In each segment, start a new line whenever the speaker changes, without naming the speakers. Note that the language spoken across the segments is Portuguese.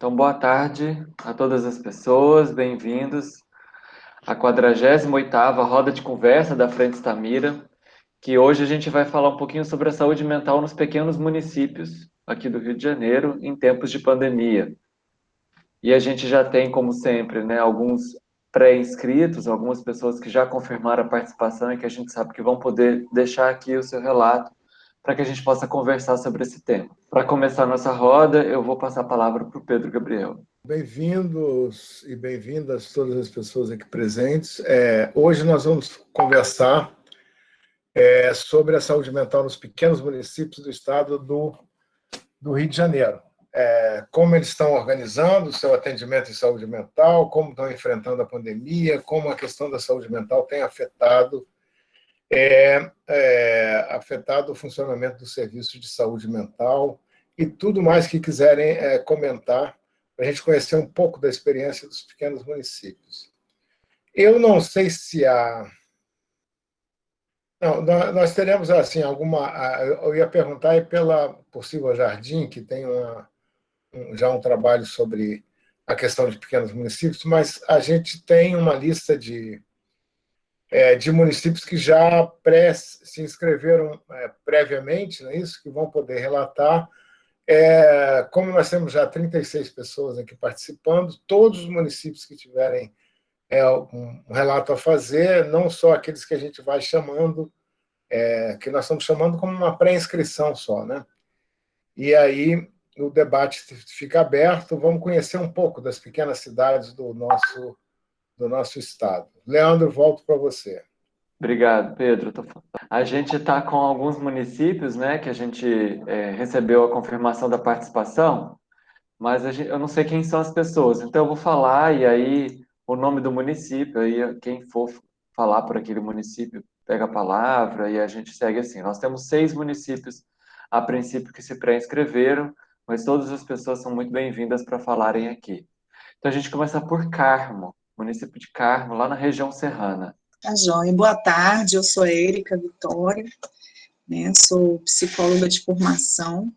Então, boa tarde a todas as pessoas, bem-vindos à 48ª Roda de Conversa da Frente Stamira, que hoje a gente vai falar um pouquinho sobre a saúde mental nos pequenos municípios aqui do Rio de Janeiro em tempos de pandemia. E a gente já tem, como sempre, né, alguns pré-inscritos, algumas pessoas que já confirmaram a participação e que a gente sabe que vão poder deixar aqui o seu relato para que a gente possa conversar sobre esse tema. Para começar a nossa roda, eu vou passar a palavra para o Pedro Gabriel.
Bem-vindos e bem-vindas todas as pessoas aqui presentes. Hoje nós vamos conversar sobre a saúde mental nos pequenos municípios do estado do Rio de Janeiro. Como eles estão organizando o seu atendimento em saúde mental, como estão enfrentando a pandemia, como a questão da saúde mental tem afetado o funcionamento do serviço de saúde mental e tudo mais que quiserem comentar, para a gente conhecer um pouco da experiência dos pequenos municípios. Eu não sei se há... Não, nós teremos, assim, alguma... Eu ia perguntar aí por Silva Jardim, que tem já um trabalho sobre a questão de pequenos municípios, mas a gente tem uma lista de municípios que já se inscreveram previamente, não é isso? Que vão poder relatar. Como nós temos já 36 pessoas aqui participando, todos os municípios que tiverem um relato a fazer, não só aqueles que a gente vai chamando, que nós estamos chamando como uma pré-inscrição só, né? E aí o debate fica aberto, vamos conhecer um pouco das pequenas cidades do nosso estado. Leandro, volto para você.
Obrigado, Pedro. A gente está com alguns municípios, né, que a gente recebeu a confirmação da participação, mas eu não sei quem são as pessoas, então eu vou falar e aí o nome do município, aí quem for falar por aquele município pega a palavra e a gente segue assim. Nós temos 6 municípios, a princípio, que se pré-inscreveram, mas todas as pessoas são muito bem-vindas para falarem aqui. Então a gente começa por Carmo, município de Carmo, lá na região serrana.
Tá joia. Boa tarde, eu sou Érica Vitória, né, sou psicóloga de formação,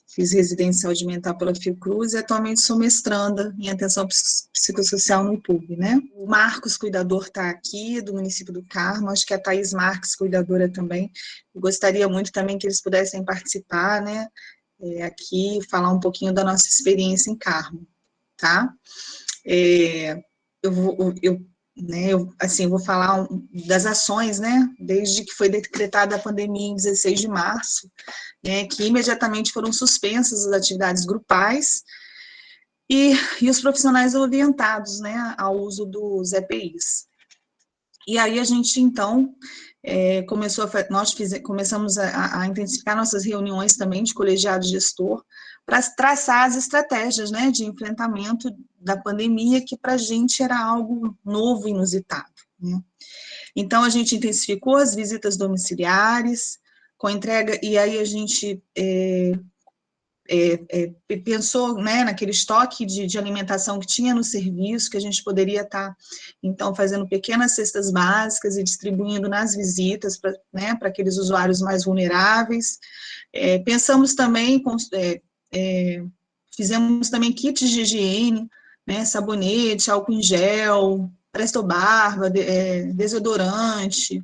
fiz residência em saúde mental pela Fiocruz e atualmente sou mestranda em atenção psicossocial no IPUB, né. O Marcos, cuidador, está aqui, do município do Carmo, acho que a Thaís Marques, cuidadora também. Eu gostaria muito também que eles pudessem participar, né, aqui, falar um pouquinho da nossa experiência em Carmo, tá? Eu vou falar das ações, né, desde que foi decretada a pandemia em 16 de março, né, que imediatamente foram suspensas as atividades grupais e os profissionais orientados, né, ao uso dos EPIs. E aí a gente, então, começamos a intensificar nossas reuniões também de colegiado gestor para traçar as estratégias, né, de enfrentamento da pandemia, que para a gente era algo novo e inusitado, né. Então, a gente intensificou as visitas domiciliares, com entrega, e aí a gente pensou, né, naquele estoque de alimentação que tinha no serviço, que a gente poderia estar, então, fazendo pequenas cestas básicas e distribuindo nas visitas para, né, para aqueles usuários mais vulneráveis. Pensamos também, fizemos também kits de higiene, né, sabonete, álcool em gel, Presto Barba, desodorante,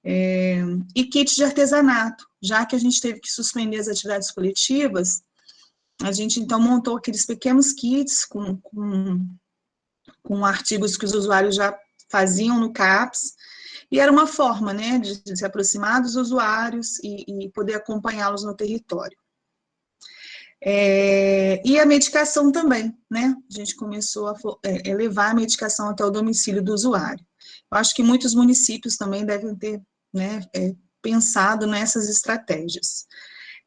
e kits de artesanato. Já que a gente teve que suspender as atividades coletivas, a gente, então, montou aqueles pequenos kits com artigos que os usuários já faziam no CAPS, e era uma forma, né, de se aproximar dos usuários e poder acompanhá-los no território. E a medicação também, né, a gente começou a levar a medicação até o domicílio do usuário. Eu acho que muitos municípios também devem ter, né, pensado nessas estratégias.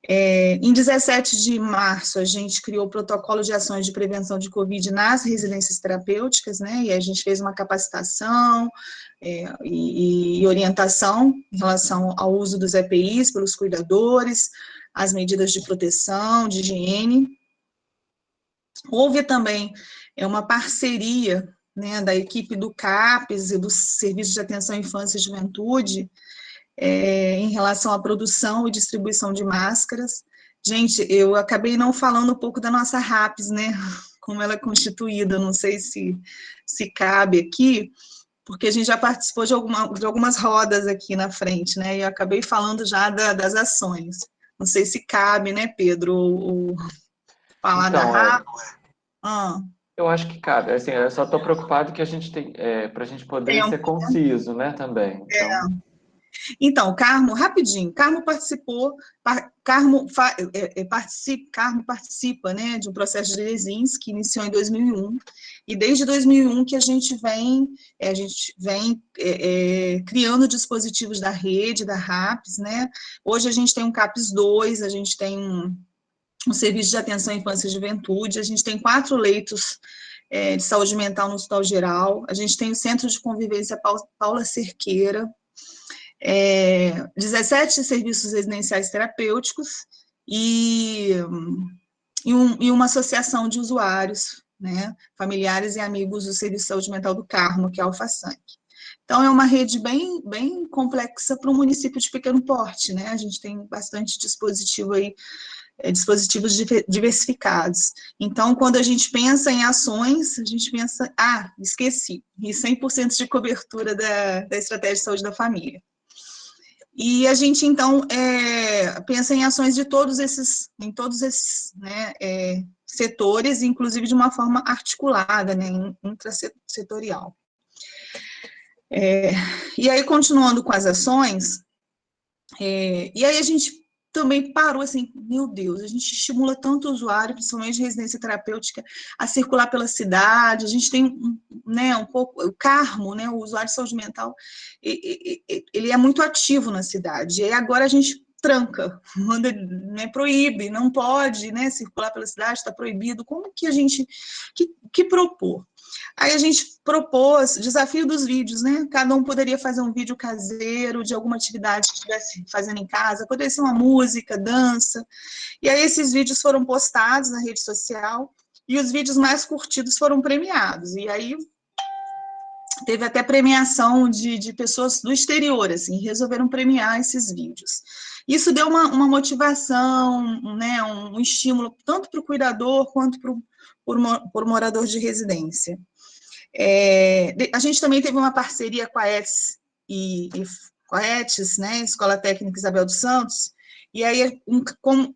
Em 17 de março, a gente criou o protocolo de ações de prevenção de Covid nas residências terapêuticas, né, e a gente fez uma capacitação e orientação em relação ao uso dos EPIs pelos cuidadores, as medidas de proteção, de higiene. Houve também uma parceria, né, da equipe do CAPES e do Serviço de Atenção à Infância e Juventude, em relação à produção e distribuição de máscaras. Gente, eu acabei não falando um pouco da nossa RAPS, né, como ela é constituída, não sei se cabe aqui, porque a gente já participou de algumas rodas aqui na frente, né? E eu acabei falando já das ações. Não sei se cabe, né, Pedro, falar da
Então,
RAP. Ah,
eu acho que cabe. Assim, eu só estou preocupado que a gente tem, para a gente poder ser
tempo.
conciso, né, também. Então,
Então, o Carmo, rapidinho, Carmo participou, Carmo participa, né, de um processo de resins que iniciou em 2001, e desde 2001 que a gente vem criando dispositivos da rede, da RAPS, né, hoje a gente tem um CAPS 2, a gente tem um serviço de atenção à infância e juventude, a gente tem 4 leitos de saúde mental no Hospital Geral, a gente tem o Centro de Convivência Paula Cerqueira, 17 serviços residenciais terapêuticos e uma associação de usuários, né, familiares e amigos do Serviço de Saúde Mental do Carmo, que é a Alfasangue. Então, é uma rede bem complexa para um município de pequeno porte, né, a gente tem bastante dispositivo aí, dispositivos diversificados. Então, quando a gente pensa em ações, a gente pensa, esqueci, e 100% de cobertura da estratégia de saúde da família. E a gente, então, pensa em ações em todos esses né, setores, inclusive de uma forma articulada, né, intrasetorial. E aí, continuando com as ações, e aí a gente também parou assim, meu Deus, a gente estimula tanto o usuário, principalmente de residência terapêutica, a circular pela cidade, a gente tem, né, um pouco, o Carmo, né, o usuário de saúde mental, ele é muito ativo na cidade, e aí agora a gente tranca, manda, né, proíbe, não pode, né, circular pela cidade, está proibido, como que a gente, que propor? Aí a gente propôs desafio dos vídeos, né? Cada um poderia fazer um vídeo caseiro de alguma atividade que estivesse fazendo em casa, poderia ser uma música, dança. E aí esses vídeos foram postados na rede social e os vídeos mais curtidos foram premiados. E aí teve até premiação de pessoas do exterior, assim, resolveram premiar esses vídeos. Isso deu uma motivação, né, um estímulo tanto para o cuidador quanto para o morador de residência. A gente também teve uma parceria com a ETS com a ETS, né, Escola Técnica Isabel dos Santos, e aí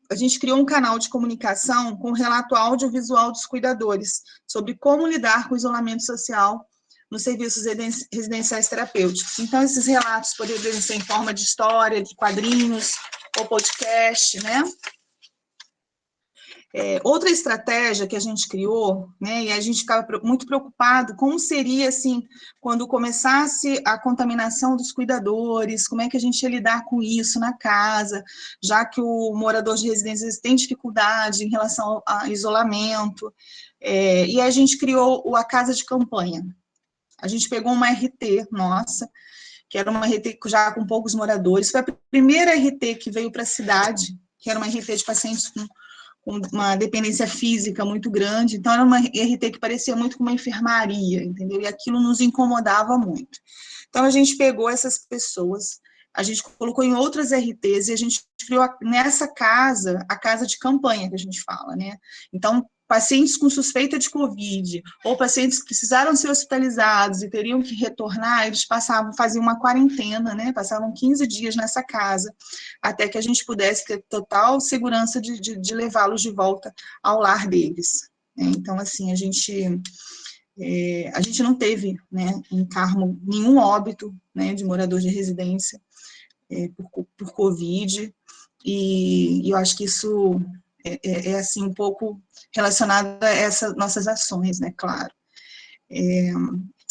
a gente criou um canal de comunicação com relato audiovisual dos cuidadores, sobre como lidar com o isolamento social nos serviços residenciais terapêuticos. Então, esses relatos poderiam ser em forma de história, de quadrinhos, ou podcast, né? Outra estratégia que a gente criou, né, e a gente ficava muito preocupado, como seria, assim, quando começasse a contaminação dos cuidadores, como é que a gente ia lidar com isso na casa, já que o morador de residências tem dificuldade em relação ao isolamento, e a gente criou a casa de campanha. A gente pegou uma RT nossa, que era uma RT já com poucos moradores, foi a primeira RT que veio para a cidade, que era uma RT de pacientes com uma dependência física muito grande, então era uma RT que parecia muito com uma enfermaria, entendeu? E aquilo nos incomodava muito. Então a gente pegou essas pessoas, a gente colocou em outras RTs e a gente criou nessa casa, a casa de campanha que a gente fala, né? Então, pacientes com suspeita de Covid, ou pacientes que precisaram ser hospitalizados e teriam que retornar, eles faziam uma quarentena, né? Passavam 15 dias nessa casa, até que a gente pudesse ter total segurança de levá-los de volta ao lar deles. Então, assim, a gente não teve, né, em Carmo, nenhum óbito, né, de morador de residência por Covid, e eu acho que isso assim, um pouco relacionado a essas nossas ações, né, claro.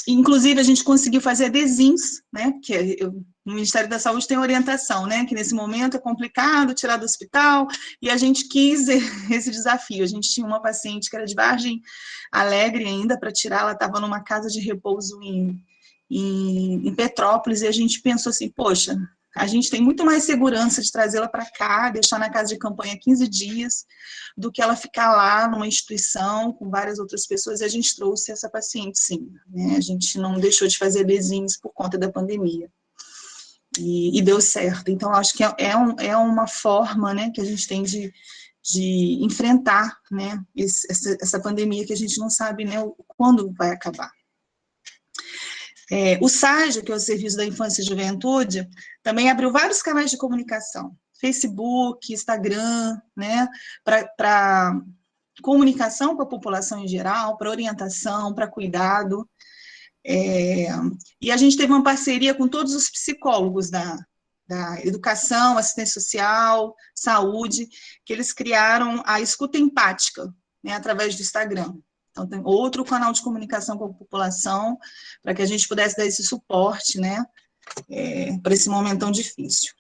Inclusive, a gente conseguiu fazer adesins, né, porque no Ministério da Saúde tem orientação, né, que nesse momento é complicado tirar do hospital, e a gente quis esse desafio. A gente tinha uma paciente que era de Vargem Alegre ainda para tirar, ela estava numa casa de repouso em Petrópolis, e a gente pensou assim, poxa, a gente tem muito mais segurança de trazê-la para cá, deixar na casa de campanha 15 dias, do que ela ficar lá numa instituição com várias outras pessoas, e a gente trouxe essa paciente, sim, né? A gente não deixou de fazer bezinhos por conta da pandemia. E deu certo. Então, acho que é uma forma, né, que a gente tem de de enfrentar, né, essa pandemia que a gente não sabe, né, quando vai acabar. O SAGE, que é o Serviço da Infância e Juventude, também abriu vários canais de comunicação, Facebook, Instagram, né, para comunicação com a população em geral, para orientação, para cuidado. E a gente teve uma parceria com todos os psicólogos da educação, assistência social, saúde, que eles criaram a escuta empática, né, através do Instagram. Então, tem outro canal de comunicação com a população, para que a gente pudesse dar esse suporte, né, para esse momento tão difícil.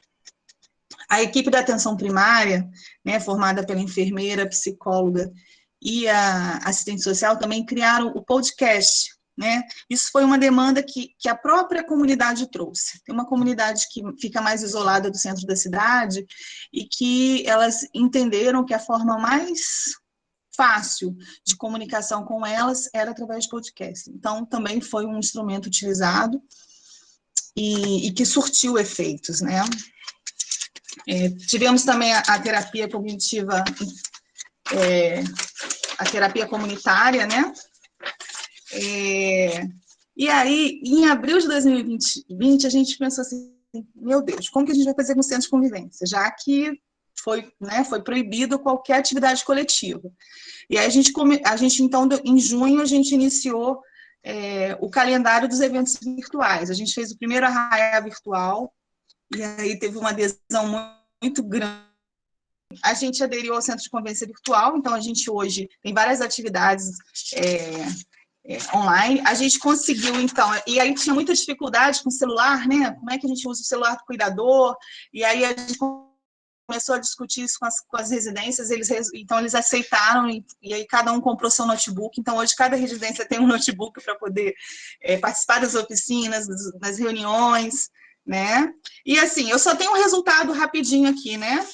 A equipe da atenção primária, né, formada pela enfermeira, psicóloga e a assistente social, também criaram o podcast, né? Isso foi uma demanda que a própria comunidade trouxe. Tem uma comunidade que fica mais isolada do centro da cidade e que elas entenderam que a forma mais fácil de comunicação com elas era através de podcast. Então, também foi um instrumento utilizado e que surtiu efeitos, né? Tivemos também a terapia cognitiva, a terapia comunitária, né? E aí, em abril de 2020, a gente pensou assim, meu Deus, como que a gente vai fazer com o centro de convivência? Já que foi proibido qualquer atividade coletiva. E aí a gente então, em junho, a gente iniciou o calendário dos eventos virtuais. A gente fez o primeiro arraiá virtual, e aí teve uma adesão muito grande. A gente aderiu ao centro de convivência virtual, então a gente hoje tem várias atividades online. A gente conseguiu, então, e aí tinha muita dificuldade com o celular, né? Como é que a gente usa o celular do cuidador? E aí a gente começou a discutir isso com as residências, então eles aceitaram, e aí cada um comprou seu notebook. Então hoje cada residência tem um notebook para poder participar das oficinas, das reuniões, né? E assim, eu só tenho um resultado rapidinho aqui, né?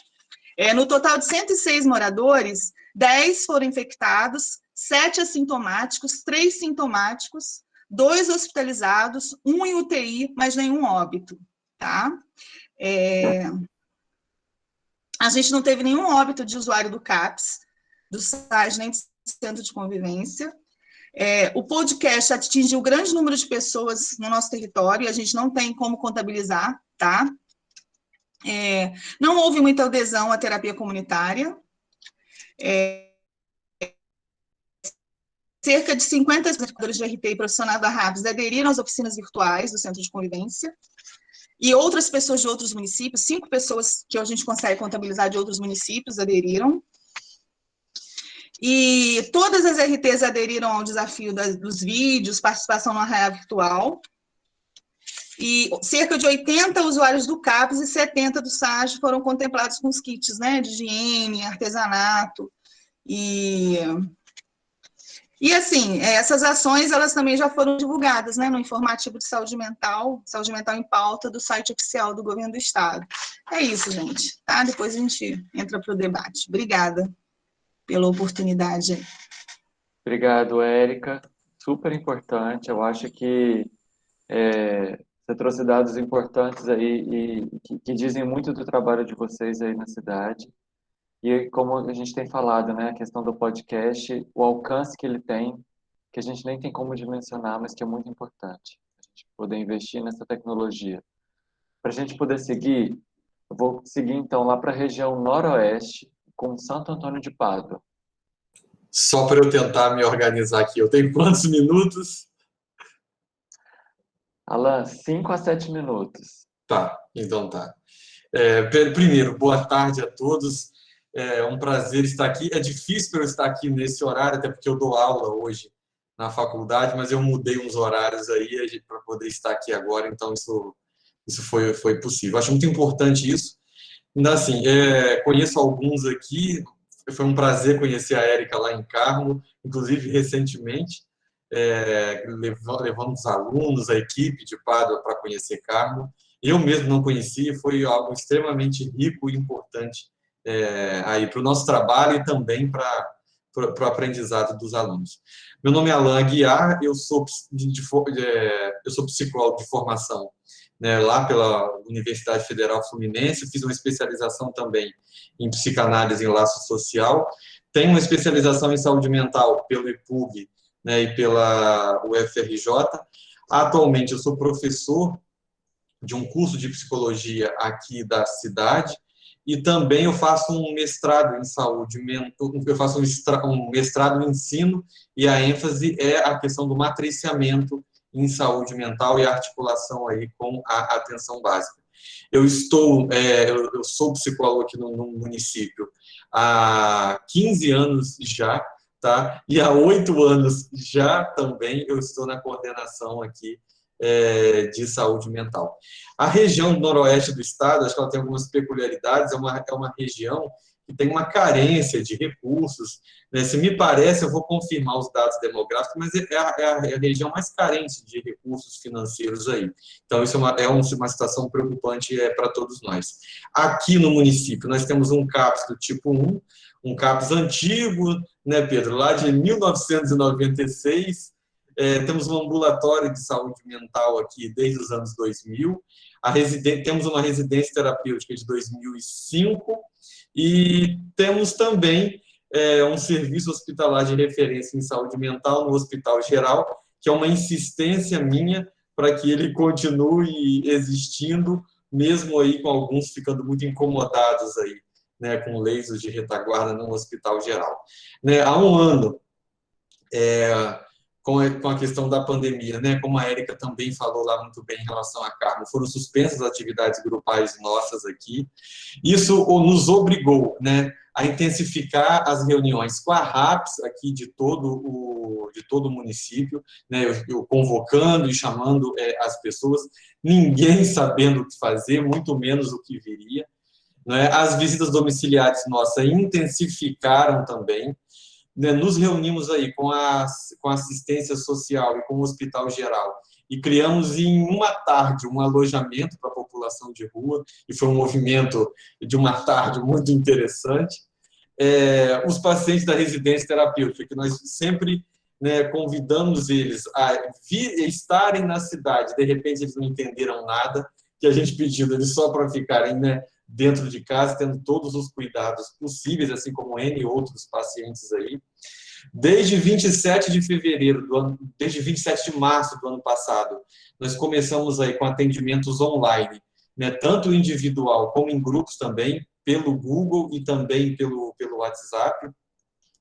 No total de 106 moradores, 10 foram infectados, 7 assintomáticos, 3 sintomáticos, 2 hospitalizados, 1 em UTI, mas nenhum óbito, tá? A gente não teve nenhum óbito de usuário do CAPS, do SAGE, nem do Centro de Convivência. O podcast atingiu um grande número de pessoas no nosso território, e a gente não tem como contabilizar, tá? Não houve muita adesão à terapia comunitária. Cerca de 50 educadores de RT e profissionais da RAPS aderiram às oficinas virtuais do Centro de Convivência, e outras pessoas de outros municípios, 5 pessoas que a gente consegue contabilizar de outros municípios aderiram. E todas as RTs aderiram ao desafio dos vídeos, participação no arraiá virtual. E cerca de 80 usuários do CAPS e 70 do SAGE foram contemplados com os kits, né, de higiene, artesanato. E assim, essas ações, elas também já foram divulgadas, né, no informativo de saúde mental em pauta do site oficial do Governo do Estado. É isso, gente, tá? Depois a gente entra para o debate. Obrigada pela oportunidade.
Obrigado, Érica. Super importante. Eu acho que você trouxe dados importantes aí e que dizem muito do trabalho de vocês aí na cidade. E como a gente tem falado, né, a questão do podcast, o alcance que ele tem, que a gente nem tem como dimensionar, mas que é muito importante, a gente poder investir nessa tecnologia. Para a gente poder seguir, eu vou seguir então lá para a região noroeste, com Santo Antônio de Pádua.
Só para eu tentar me organizar aqui, eu tenho quantos minutos?
Alan, 5 a 7 minutos.
Tá, então tá. Primeiro, boa tarde a todos. É um prazer estar aqui. É difícil para eu estar aqui nesse horário, até porque eu dou aula hoje na faculdade, mas eu mudei uns horários aí para poder estar aqui agora, então isso foi possível. Acho muito importante isso. Ainda assim, conheço alguns aqui, foi um prazer conhecer a Érica lá em Carmo, inclusive recentemente, levando os alunos, a equipe de Pádua para conhecer Carmo. Eu mesmo não conhecia, foi algo extremamente rico e importante aí para o nosso trabalho e também para o aprendizado dos alunos. Meu nome é Alan Aguiar, eu sou psicólogo de formação né, lá pela Universidade Federal Fluminense, fiz uma especialização também em psicanálise em laço social, tenho uma especialização em saúde mental pelo IPUG, né, e pela UFRJ. Atualmente eu sou professor de um curso de psicologia aqui da cidade, e também eu faço um mestrado em saúde mental, eu faço um mestrado em ensino, e a ênfase é a questão do matriciamento em saúde mental e articulação aí com a atenção básica. Eu sou psicólogo aqui no município há 15 anos já, tá? E há 8 anos já também eu estou na coordenação aqui de saúde mental. A região noroeste do estado, acho que ela tem algumas peculiaridades, é uma região que tem uma carência de recursos, né? Se me parece, eu vou confirmar os dados demográficos, mas é a região mais carente de recursos financeiros aí. Então, isso é uma situação preocupante para todos nós. Aqui no município, nós temos um CAPS do tipo 1, um CAPS antigo, né, Pedro, lá de 1996, temos um ambulatório de saúde mental aqui desde os anos 2000, temos uma residência terapêutica de 2005 e temos também um serviço hospitalar de referência em saúde mental no Hospital Geral, que é uma insistência minha para que ele continue existindo, mesmo aí com alguns ficando muito incomodados aí, né, com leitos de retaguarda no Hospital Geral. Né, há um ano, com a questão da pandemia, né? Como a Érica também falou lá muito bem em relação à Carmo, foram suspensas as atividades grupais nossas aqui. Isso nos obrigou, né, a intensificar as reuniões com a RAPS aqui de todo o município, né, eu convocando e chamando as pessoas, ninguém sabendo o que fazer, muito menos o que viria. Né? As visitas domiciliares nossas intensificaram também. Nos reunimos aí com a assistência social e com o Hospital Geral e criamos em uma tarde um alojamento para a população de rua, e foi um movimento de uma tarde muito interessante. Os pacientes da residência terapêutica, que nós sempre, né, convidamos eles a estarem na cidade, de repente eles não entenderam nada, que a gente pediu eles só para ficarem, né, dentro de casa, tendo todos os cuidados possíveis, assim como N outros pacientes aí. Desde 27 de fevereiro desde 27 de março do ano passado, nós começamos aí com atendimentos online, né, tanto individual como em grupos também, pelo Google e também pelo WhatsApp,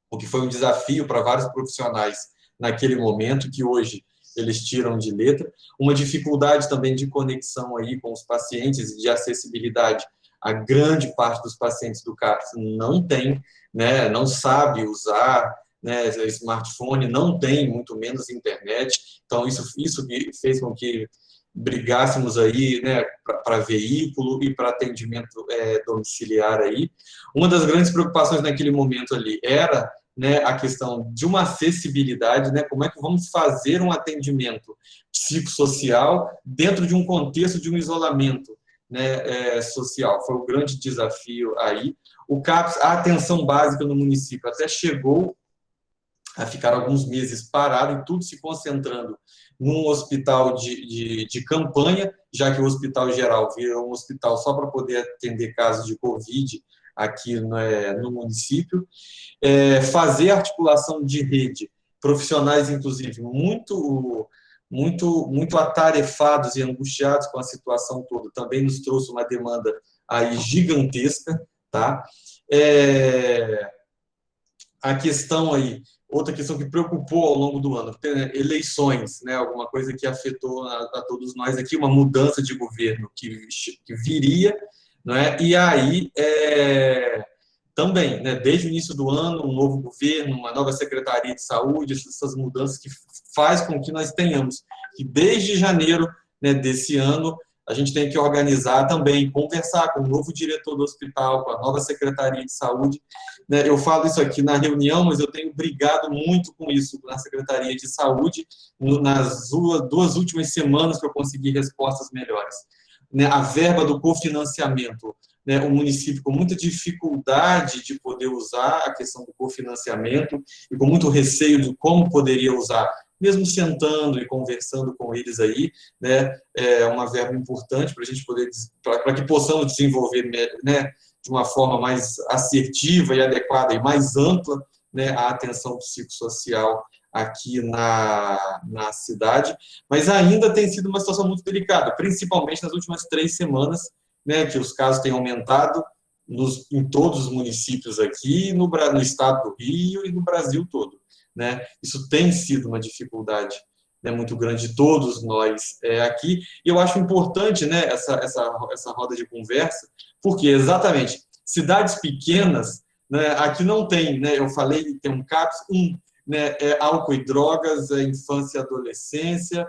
o que foi um desafio para vários profissionais naquele momento, que hoje eles tiram de letra. Uma dificuldade também de conexão aí com os pacientes e de acessibilidade. A grande parte dos pacientes do CAPS não tem, né, não sabe usar, né, smartphone, não tem, muito menos internet. Então, isso fez com que brigássemos aí, né, para veículo e para atendimento domiciliar aí. Uma das grandes preocupações naquele momento ali era, né, a questão de uma acessibilidade, né, como é que vamos fazer um atendimento psicossocial dentro de um contexto de um isolamento, né, social. Foi o grande desafio aí. O CAPS, a atenção básica no município até chegou a ficar alguns meses parado, e tudo se concentrando num hospital de campanha, já que o Hospital Geral virou um hospital só para poder atender casos de Covid aqui no município. Fazer articulação de rede, profissionais, inclusive, muito atarefados e angustiados com a situação toda, também nos trouxe uma demanda aí gigantesca, tá? A questão aí, outra questão que preocupou ao longo do ano, eleições, né? Alguma coisa que afetou a todos nós aqui, uma mudança de governo que viria, não é? E aí, também, né, desde o início do ano, um novo governo, uma nova Secretaria de Saúde, essas mudanças que faz com que nós tenhamos que, desde janeiro, né, desse ano, a gente tem que organizar também, conversar com o novo diretor do hospital, com a nova Secretaria de Saúde. Né, eu falo isso aqui na reunião, mas eu tenho brigado muito com isso na Secretaria de Saúde, nas duas últimas semanas que eu consegui respostas melhores. Né, a verba do cofinanciamento, né, o município com muita dificuldade de poder usar a questão do cofinanciamento e com muito receio de como poderia usar mesmo sentando e conversando com eles aí, né, é uma verba importante para a gente poder, para que possamos desenvolver, né, de uma forma mais assertiva e adequada e mais ampla, né, a atenção psicossocial aqui na cidade, mas ainda tem sido uma situação muito delicada, principalmente nas últimas 3 semanas, né, que os casos têm aumentado em todos os municípios aqui, no estado do Rio e no Brasil todo, né? Isso tem sido uma dificuldade, né, muito grande de todos nós aqui, e eu acho importante, né, essa roda de conversa, porque exatamente cidades pequenas, né, aqui não tem, né, eu falei, tem um CAPS, né, álcool e drogas, infância e adolescência,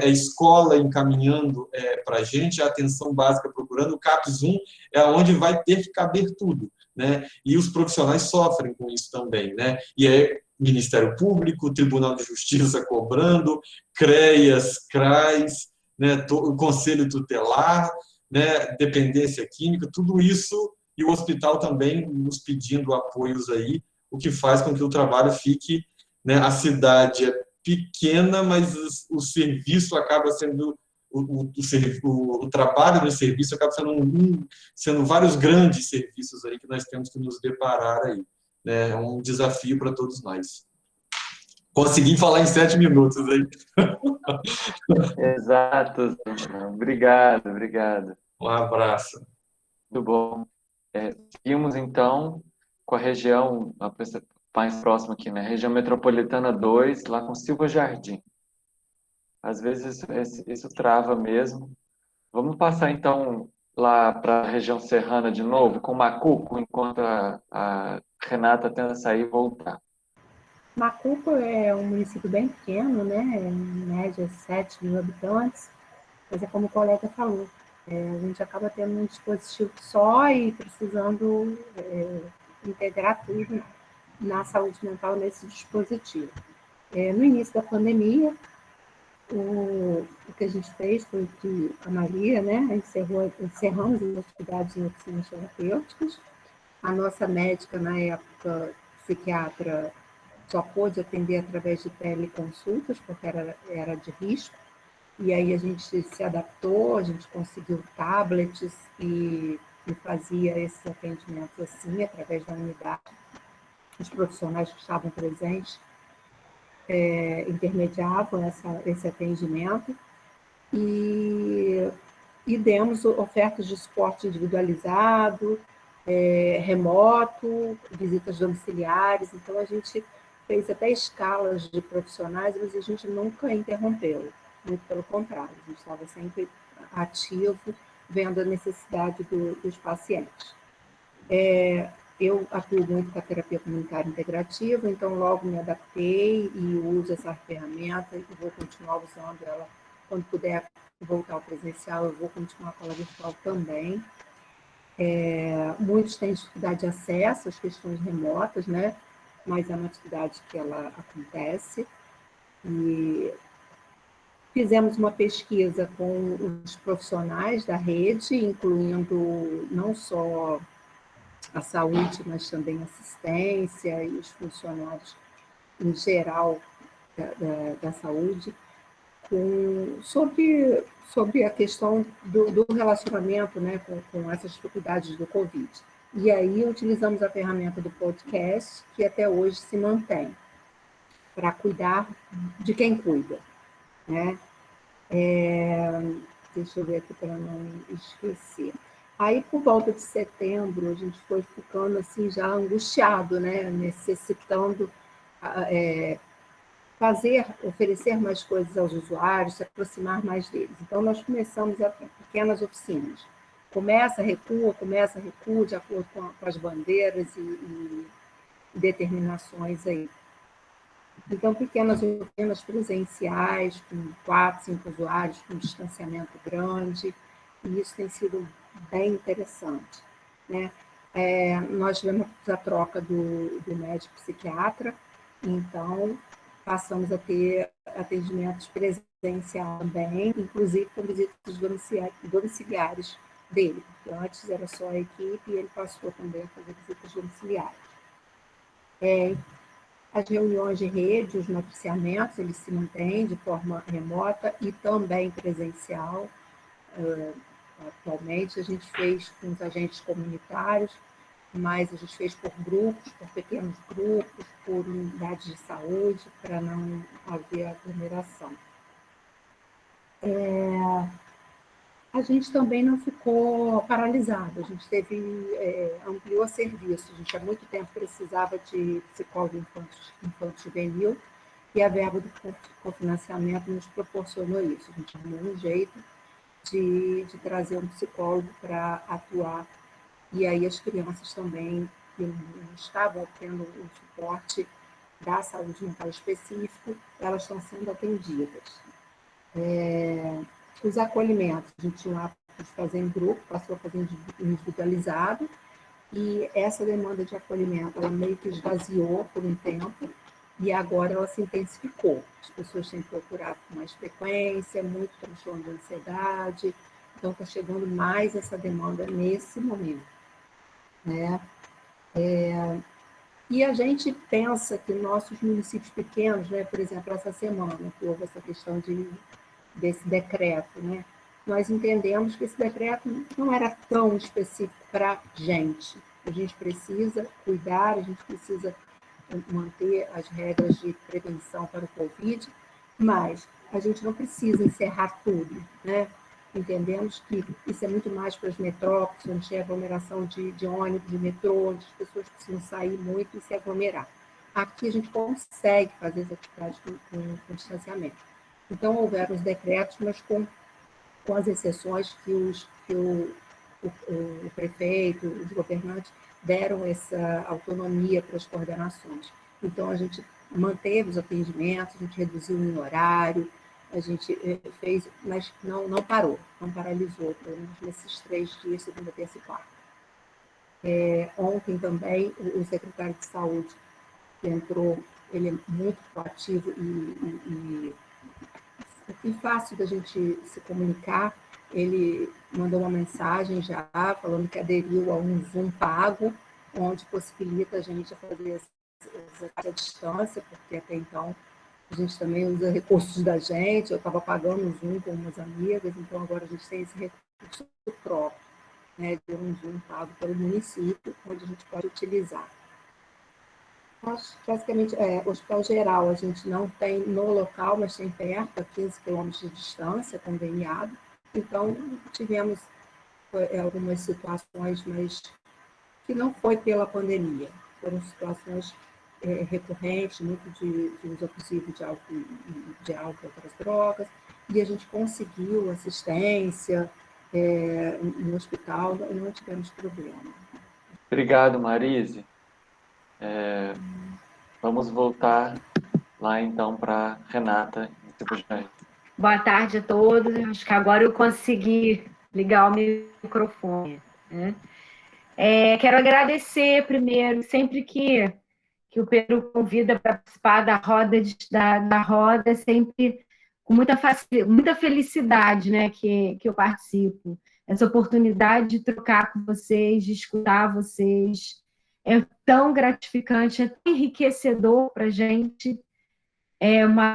escola encaminhando para a gente, a atenção básica procurando, o CAPS 1 é onde vai ter que caber tudo, né? E os profissionais sofrem com isso também, né? E Ministério Público, Tribunal de Justiça cobrando, CREAS, CRAS, né, o Conselho Tutelar, né, dependência química, tudo isso, e o hospital também nos pedindo apoios aí, o que faz com que o trabalho fique, né, a cidade pequena, mas o serviço acaba sendo, o trabalho no serviço acaba sendo vários grandes serviços aí que nós temos que nos deparar aí. Né? É um desafio para todos nós. Consegui falar em 7 minutos aí.
Exato. Obrigado, obrigado.
Um abraço.
Muito bom. Seguimos, então, com a região mais próxima aqui, né? Região Metropolitana 2, lá com Silva Jardim. Às vezes isso trava mesmo. Vamos passar, então, lá para a região serrana de novo, com Macuco, enquanto a Renata tenta sair e voltar.
Macuco é um município bem pequeno, né? Em média 7 mil habitantes, mas é como o colega falou, a gente acaba tendo um dispositivo só e precisando integrar tudo na saúde mental nesse dispositivo. No início da pandemia, o que a gente fez foi que a Maria, né, encerramos as atividades em oficinas terapêuticas. A nossa médica, na época, psiquiatra, só pôde atender através de teleconsultas, porque era de risco. E aí a gente se adaptou, a gente conseguiu tablets e fazia esses atendimentos assim, através da unidade. Os profissionais que estavam presentes intermediavam esse atendimento e demos ofertas de suporte individualizado, remoto, visitas domiciliares. Então, a gente fez até escalas de profissionais, mas a gente nunca interrompeu, muito pelo contrário, a gente estava sempre ativo, vendo a necessidade dos pacientes. Eu atuo muito com a terapia comunitária integrativa, então logo me adaptei e uso essa ferramenta e vou continuar usando ela. Quando puder voltar ao presencial, eu vou continuar com ela virtual também. Muitos têm dificuldade de acesso às questões remotas, né? Mas é uma atividade que ela acontece. E fizemos uma pesquisa com os profissionais da rede, incluindo não só a saúde, mas também a assistência e os funcionários em geral da saúde, sobre a questão do relacionamento, né, com essas dificuldades do Covid. E aí utilizamos a ferramenta do podcast, que até hoje se mantém, para cuidar de quem cuida. Né? Deixa eu ver aqui para não esquecer. Aí, por volta de setembro, a gente foi ficando assim, já angustiado, né? Necessitando oferecer mais coisas aos usuários, se aproximar mais deles. Então, nós começamos a pequenas oficinas. Começa, recua, de acordo com as bandeiras e determinações aí. Então, pequenas oficinas presenciais, com 4, 5 usuários, com distanciamento grande, e isso tem sido bem interessante. Né? Nós tivemos a troca do médico psiquiatra, então passamos a ter atendimentos presenciais também, inclusive com visitas domiciliares dele, porque antes era só a equipe e ele passou também a fazer visitas domiciliares. As reuniões de rede, os noticiamentos, eles se mantêm de forma remota e também presencial. Atualmente, a gente fez com os agentes comunitários, mas a gente fez por grupos, por pequenos grupos, por unidades de saúde, para não haver aglomeração. A gente também não ficou paralisado, a gente ampliou serviço. A gente há muito tempo precisava de psicólogo infanto-juvenil e a verba do cofinanciamento nos proporcionou isso. A gente arrumou um jeito de trazer um psicólogo para atuar. E aí as crianças também que não estavam tendo o suporte da saúde mental específico, elas estão sendo atendidas. Os acolhimentos, a gente tinha o hábito de fazer em grupo, passou a fazer individualizado, e essa demanda de acolhimento, ela meio que esvaziou por um tempo, e agora ela se intensificou. As pessoas têm procurado com mais frequência, muito transtorno de ansiedade, então está chegando mais essa demanda nesse momento, né? E a gente pensa que nossos municípios pequenos, né, por exemplo, essa semana, que houve essa questão desse decreto, né? Nós entendemos que esse decreto não era tão específico para a gente. A gente precisa cuidar, a gente precisa manter as regras de prevenção para o Covid, mas a gente não precisa encerrar tudo, né? Entendemos que isso é muito mais para as metrópoles, onde tem aglomeração de ônibus, de metrô, onde as pessoas precisam sair muito e se aglomerar. Aqui a gente consegue fazer as atividades com distanciamento. Então, houveram os decretos, mas com as exceções que o prefeito, os governantes deram essa autonomia para as coordenações. Então, a gente manteve os atendimentos, a gente reduziu o horário, a gente fez, mas não parou, não paralisou, pelo menos nesses 3 dias, segunda, terça e quarta. Ontem também, o secretário de Saúde, que entrou, ele é muito proativo e fácil da gente se comunicar. Ele mandou uma mensagem já, falando que aderiu a um Zoom pago, onde possibilita a gente fazer essa distância, porque até então a gente também usa recursos da gente. Eu estava pagando um Zoom com umas amigas, então agora a gente tem esse recurso próprio, né, de um Zoom pago pelo município, onde a gente pode utilizar. Basicamente, hospital geral a gente não tem no local, mas tem perto, a 15 quilômetros de distância, conveniado. Então, tivemos algumas situações, mas que não foi pela pandemia. Foram situações recorrentes, muito de uso abusivo de álcool e outras drogas, e a gente conseguiu assistência no hospital e não tivemos problema.
Obrigado, Marise. Vamos voltar lá, então, para Renata.
Boa tarde a todos. Acho que agora eu consegui ligar o microfone, né? Quero agradecer primeiro, sempre que o Pedro convida para participar da roda, sempre com muita felicidade, né, que eu participo. Essa oportunidade de trocar com vocês, de escutar vocês, é tão gratificante, é tão enriquecedor para a gente.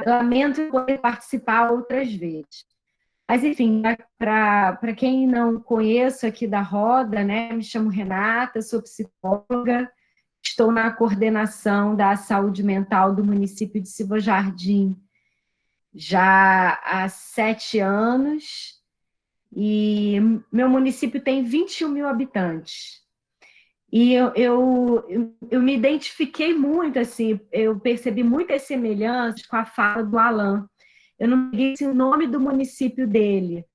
Lamento poder participar outras vezes. Mas, enfim, para quem não conheço aqui da roda, né, me chamo Renata, sou psicóloga, estou na coordenação da saúde mental do município de Silva Jardim já há 7 anos, e meu município tem 21 mil habitantes. E eu me identifiquei muito, assim, eu percebi muitas semelhanças com a fala do Alain. Eu não peguei o nome do município dele,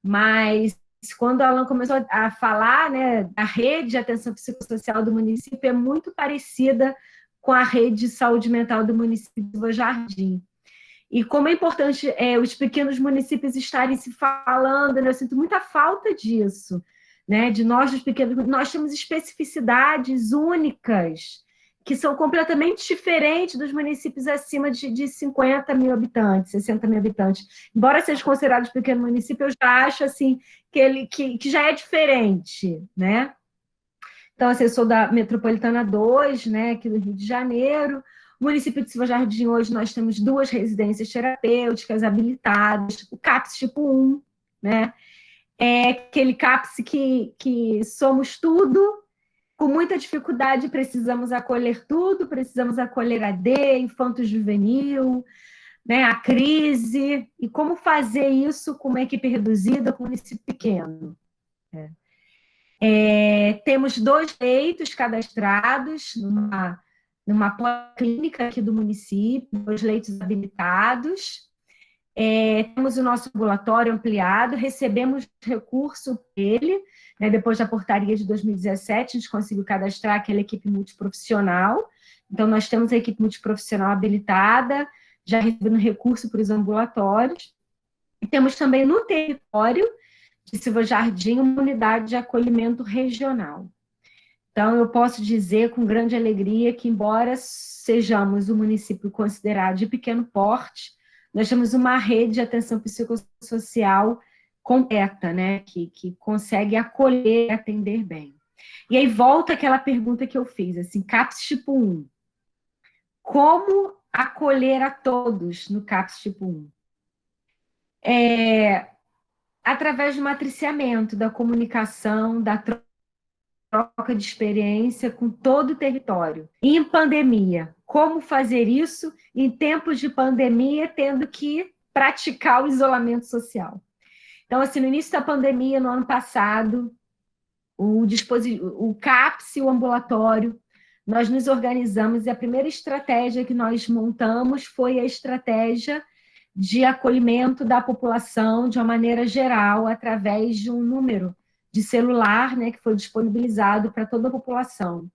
mas quando o Alain começou a falar, né, da rede de atenção psicossocial do município, é muito parecida com a rede de saúde mental do município de Silva Jardim. E como é importante os pequenos municípios estarem se falando, né? Eu sinto muita falta disso, né? De nós, os pequenos, nós temos especificidades únicas, que são completamente diferentes dos municípios acima de 50 mil habitantes, 60 mil habitantes. Embora seja considerado pequeno município, eu já acho assim, que já é diferente, né? Então, assim, eu sou da Metropolitana 2, né, aqui do Rio de Janeiro. No município de Silva Jardim, hoje, nós temos 2 residências terapêuticas habilitadas, o CAPS tipo 1, né? É aquele CAPS que somos tudo, com muita dificuldade, precisamos acolher tudo, precisamos acolher AD, infanto-juvenil, né, a crise, e como fazer isso com uma equipe reduzida, com um município pequeno. Temos 2 leitos cadastrados numa clínica aqui do município, 2 leitos habilitados. Temos o nosso ambulatório ampliado, recebemos recurso dele, né, depois da portaria de 2017, a gente conseguiu cadastrar aquela equipe multiprofissional. Então, nós temos a equipe multiprofissional habilitada, já recebendo recurso para os ambulatórios. E temos também no território de Silva Jardim uma unidade de acolhimento regional. Então, eu posso dizer com grande alegria que, embora sejamos um município considerado de pequeno porte, nós temos uma rede de atenção psicossocial completa, né, que consegue acolher e atender bem. E aí volta aquela pergunta que eu fiz, assim, CAPS tipo 1. Como acolher a todos no CAPS tipo 1? Através do matriciamento, da comunicação, da troca de experiência com todo o território. E em pandemia, como fazer isso em tempos de pandemia, tendo que praticar o isolamento social? Então, assim, no início da pandemia, no ano passado, o CAPS e o ambulatório, nós nos organizamos e a primeira estratégia que nós montamos foi a estratégia de acolhimento da população de uma maneira geral, através de um número de celular, né, que foi disponibilizado para toda a população.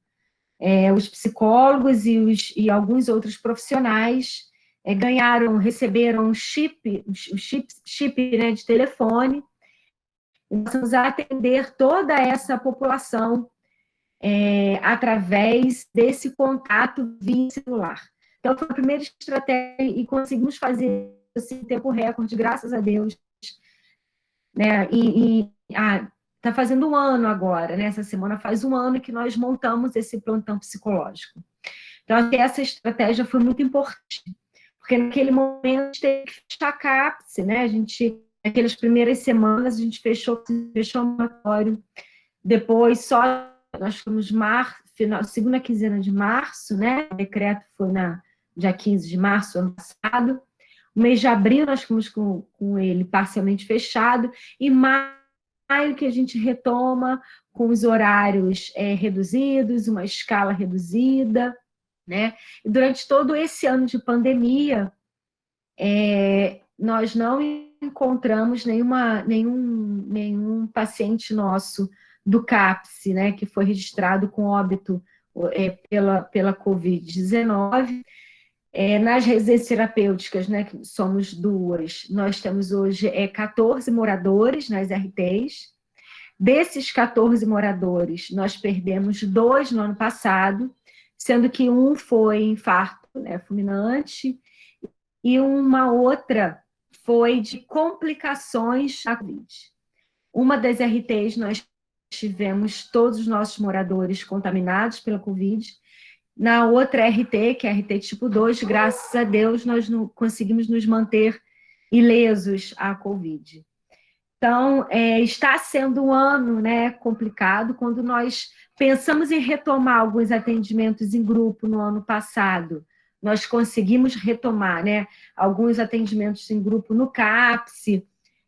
Os psicólogos e alguns outros profissionais receberam chip, né, de telefone, e nós vamos atender toda essa população através desse contato via celular. Então, foi a primeira estratégia e conseguimos fazer assim, em tempo recorde, graças a Deus. Né? Está fazendo 1 ano agora, né? Essa semana faz 1 ano que nós montamos esse plantão psicológico. Então, essa estratégia foi muito importante, porque naquele momento a gente teve que fechar a CAPS, né? Naquelas primeiras semanas, a gente fechou o ambulatório, depois só nós fomos segunda quinzena de março, né? O decreto foi dia 15 de março, ano passado. O mês de abril nós fomos com ele parcialmente fechado, e maio que a gente retoma com os horários reduzidos, uma escala reduzida, né? E durante todo esse ano de pandemia, nós não encontramos nenhum paciente nosso do CAPS, né, que foi registrado com óbito pela Covid-19. Nas residências terapêuticas, né, que somos 2, nós temos hoje 14 moradores nas RTs. Desses 14 moradores, nós perdemos 2 no ano passado, sendo que um foi infarto, né, fulminante, e uma outra foi de complicações da Covid. Uma das RTs, nós tivemos todos os nossos moradores contaminados pela Covid. Na outra RT, que é a RT tipo 2, graças a Deus, nós conseguimos nos manter ilesos à Covid. Então, está sendo um ano, né, complicado. Quando nós pensamos em retomar alguns atendimentos em grupo no ano passado, nós conseguimos retomar, né, alguns atendimentos em grupo no CAPS,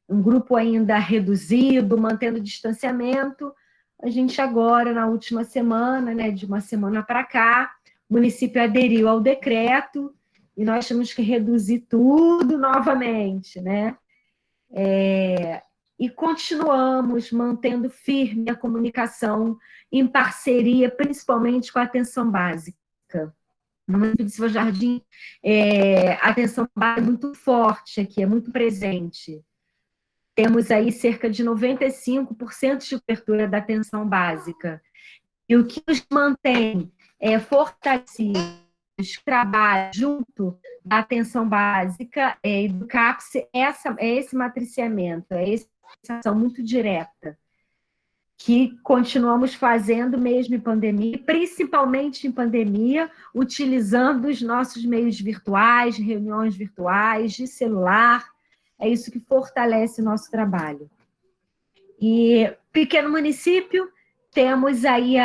um grupo ainda reduzido, mantendo o distanciamento. A gente agora, na última semana, né, de uma semana para cá, o município aderiu ao decreto e nós temos que reduzir tudo novamente, né? E continuamos mantendo firme a comunicação em parceria, principalmente com a atenção básica. No município de Silva Jardim, a atenção básica é muito forte aqui, é muito presente. Temos aí cerca de 95% de cobertura da atenção básica. E o que nos mantém fortalecidos, trabalho junto da atenção básica e do CAPS, é esse matriciamento, essa ação muito direta, que continuamos fazendo mesmo em pandemia, principalmente em pandemia, utilizando os nossos meios virtuais, reuniões virtuais, de celular. É isso que fortalece o nosso trabalho. E pequeno município, temos aí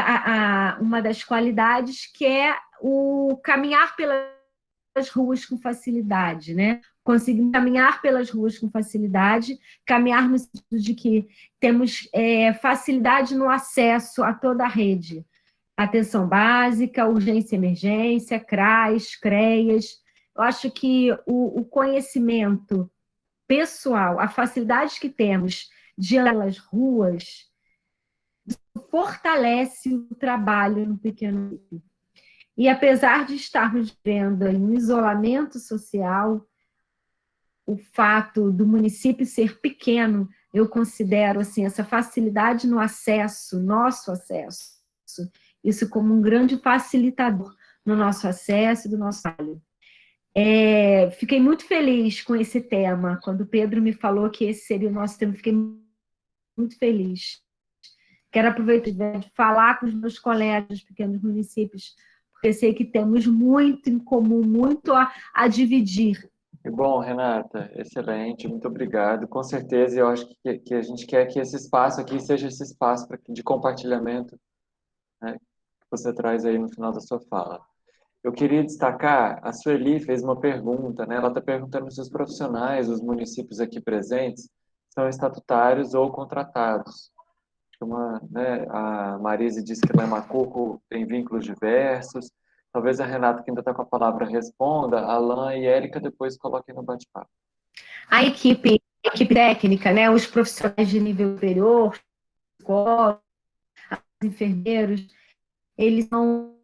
uma das qualidades, que é o caminhar pelas ruas com facilidade, né? Conseguir caminhar pelas ruas com facilidade, caminhar no sentido de que temos facilidade no acesso a toda a rede. Atenção básica, urgência e emergência, CRAS, CREAS. Eu acho que o conhecimento pessoal, a facilidade que temos de andar pelas ruas, fortalece o trabalho no pequeno município. E apesar de estarmos vivendo em um isolamento social, o fato do município ser pequeno, eu considero assim, essa facilidade no acesso, nosso acesso, isso como um grande facilitador no nosso acesso e do nosso trabalho. Fiquei muito feliz com esse tema. Quando o Pedro me falou que esse seria o nosso tema, fiquei muito feliz. Quero aproveitar de falar com os meus colegas dos pequenos municípios, porque sei que temos muito em comum, muito a dividir.
Que bom, Renata, excelente, muito obrigado. Com certeza, eu acho que a gente quer que esse espaço aqui seja esse espaço de compartilhamento, né, que você traz aí no final da sua fala. Eu queria destacar, a Sueli fez uma pergunta, né? Ela está perguntando se os profissionais, os municípios aqui presentes, são estatutários ou contratados. Né, a Marise disse que lá em Macuco tem vínculos diversos. Talvez a Renata, que ainda está com a palavra, responda. Alan e Érica depois coloquem no bate-papo.
A equipe técnica, né, os profissionais de nível superior, psicólogos, enfermeiros, eles são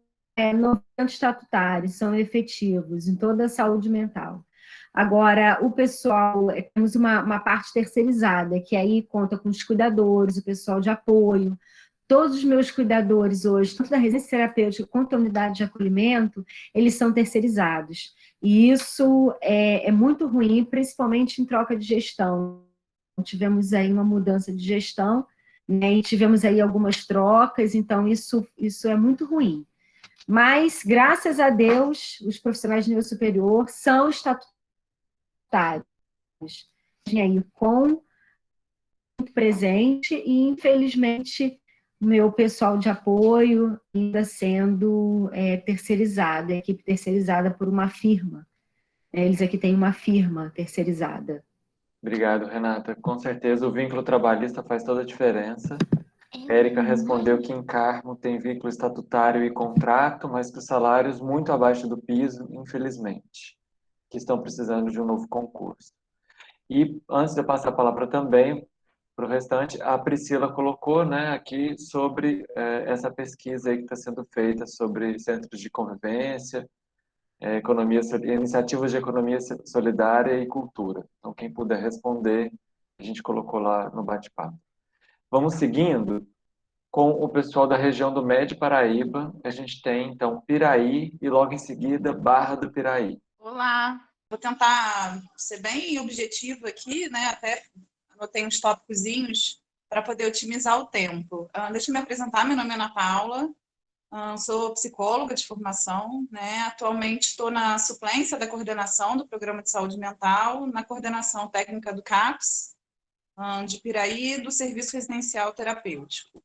não estatutários, são efetivos em toda a saúde mental. Agora, o pessoal, temos uma parte terceirizada, que aí conta com os cuidadores, o pessoal de apoio. Todos os meus cuidadores hoje, tanto da residência terapêutica quanto da unidade de acolhimento, eles são terceirizados. E isso é muito ruim, principalmente em troca de gestão. Tivemos aí uma mudança de gestão, né, e tivemos aí algumas trocas, então isso é muito ruim. Mas, graças a Deus, os profissionais de nível superior são estatutários. Aí, com muito presente, e infelizmente o meu pessoal de apoio ainda sendo terceirizado, a equipe terceirizada por uma firma. Eles aqui têm uma firma terceirizada.
Obrigado, Renata. Com certeza o vínculo trabalhista faz toda a diferença. Érica respondeu que em Carmo tem vínculo estatutário e contrato, mas que os salários muito abaixo do piso, infelizmente, que estão precisando de um novo concurso. E antes de eu passar a palavra também para o restante, a Priscila colocou, né, aqui sobre essa pesquisa aí que está sendo feita sobre centros de convivência, iniciativas de economia solidária e cultura. Então, quem puder responder, a gente colocou lá no bate-papo. Vamos seguindo com o pessoal da região do Médio Paraíba. A gente tem, então, Piraí e logo em seguida Barra do Piraí.
Olá, vou tentar ser bem objetivo aqui, né? Até anotei uns tópicozinhos para poder otimizar o tempo. Deixa eu me apresentar, meu nome é Ana Paula, sou psicóloga de formação, né? Atualmente estou na suplência da coordenação do Programa de Saúde Mental, na coordenação técnica do CAPS, de Piraí, do Serviço Residencial Terapêutico.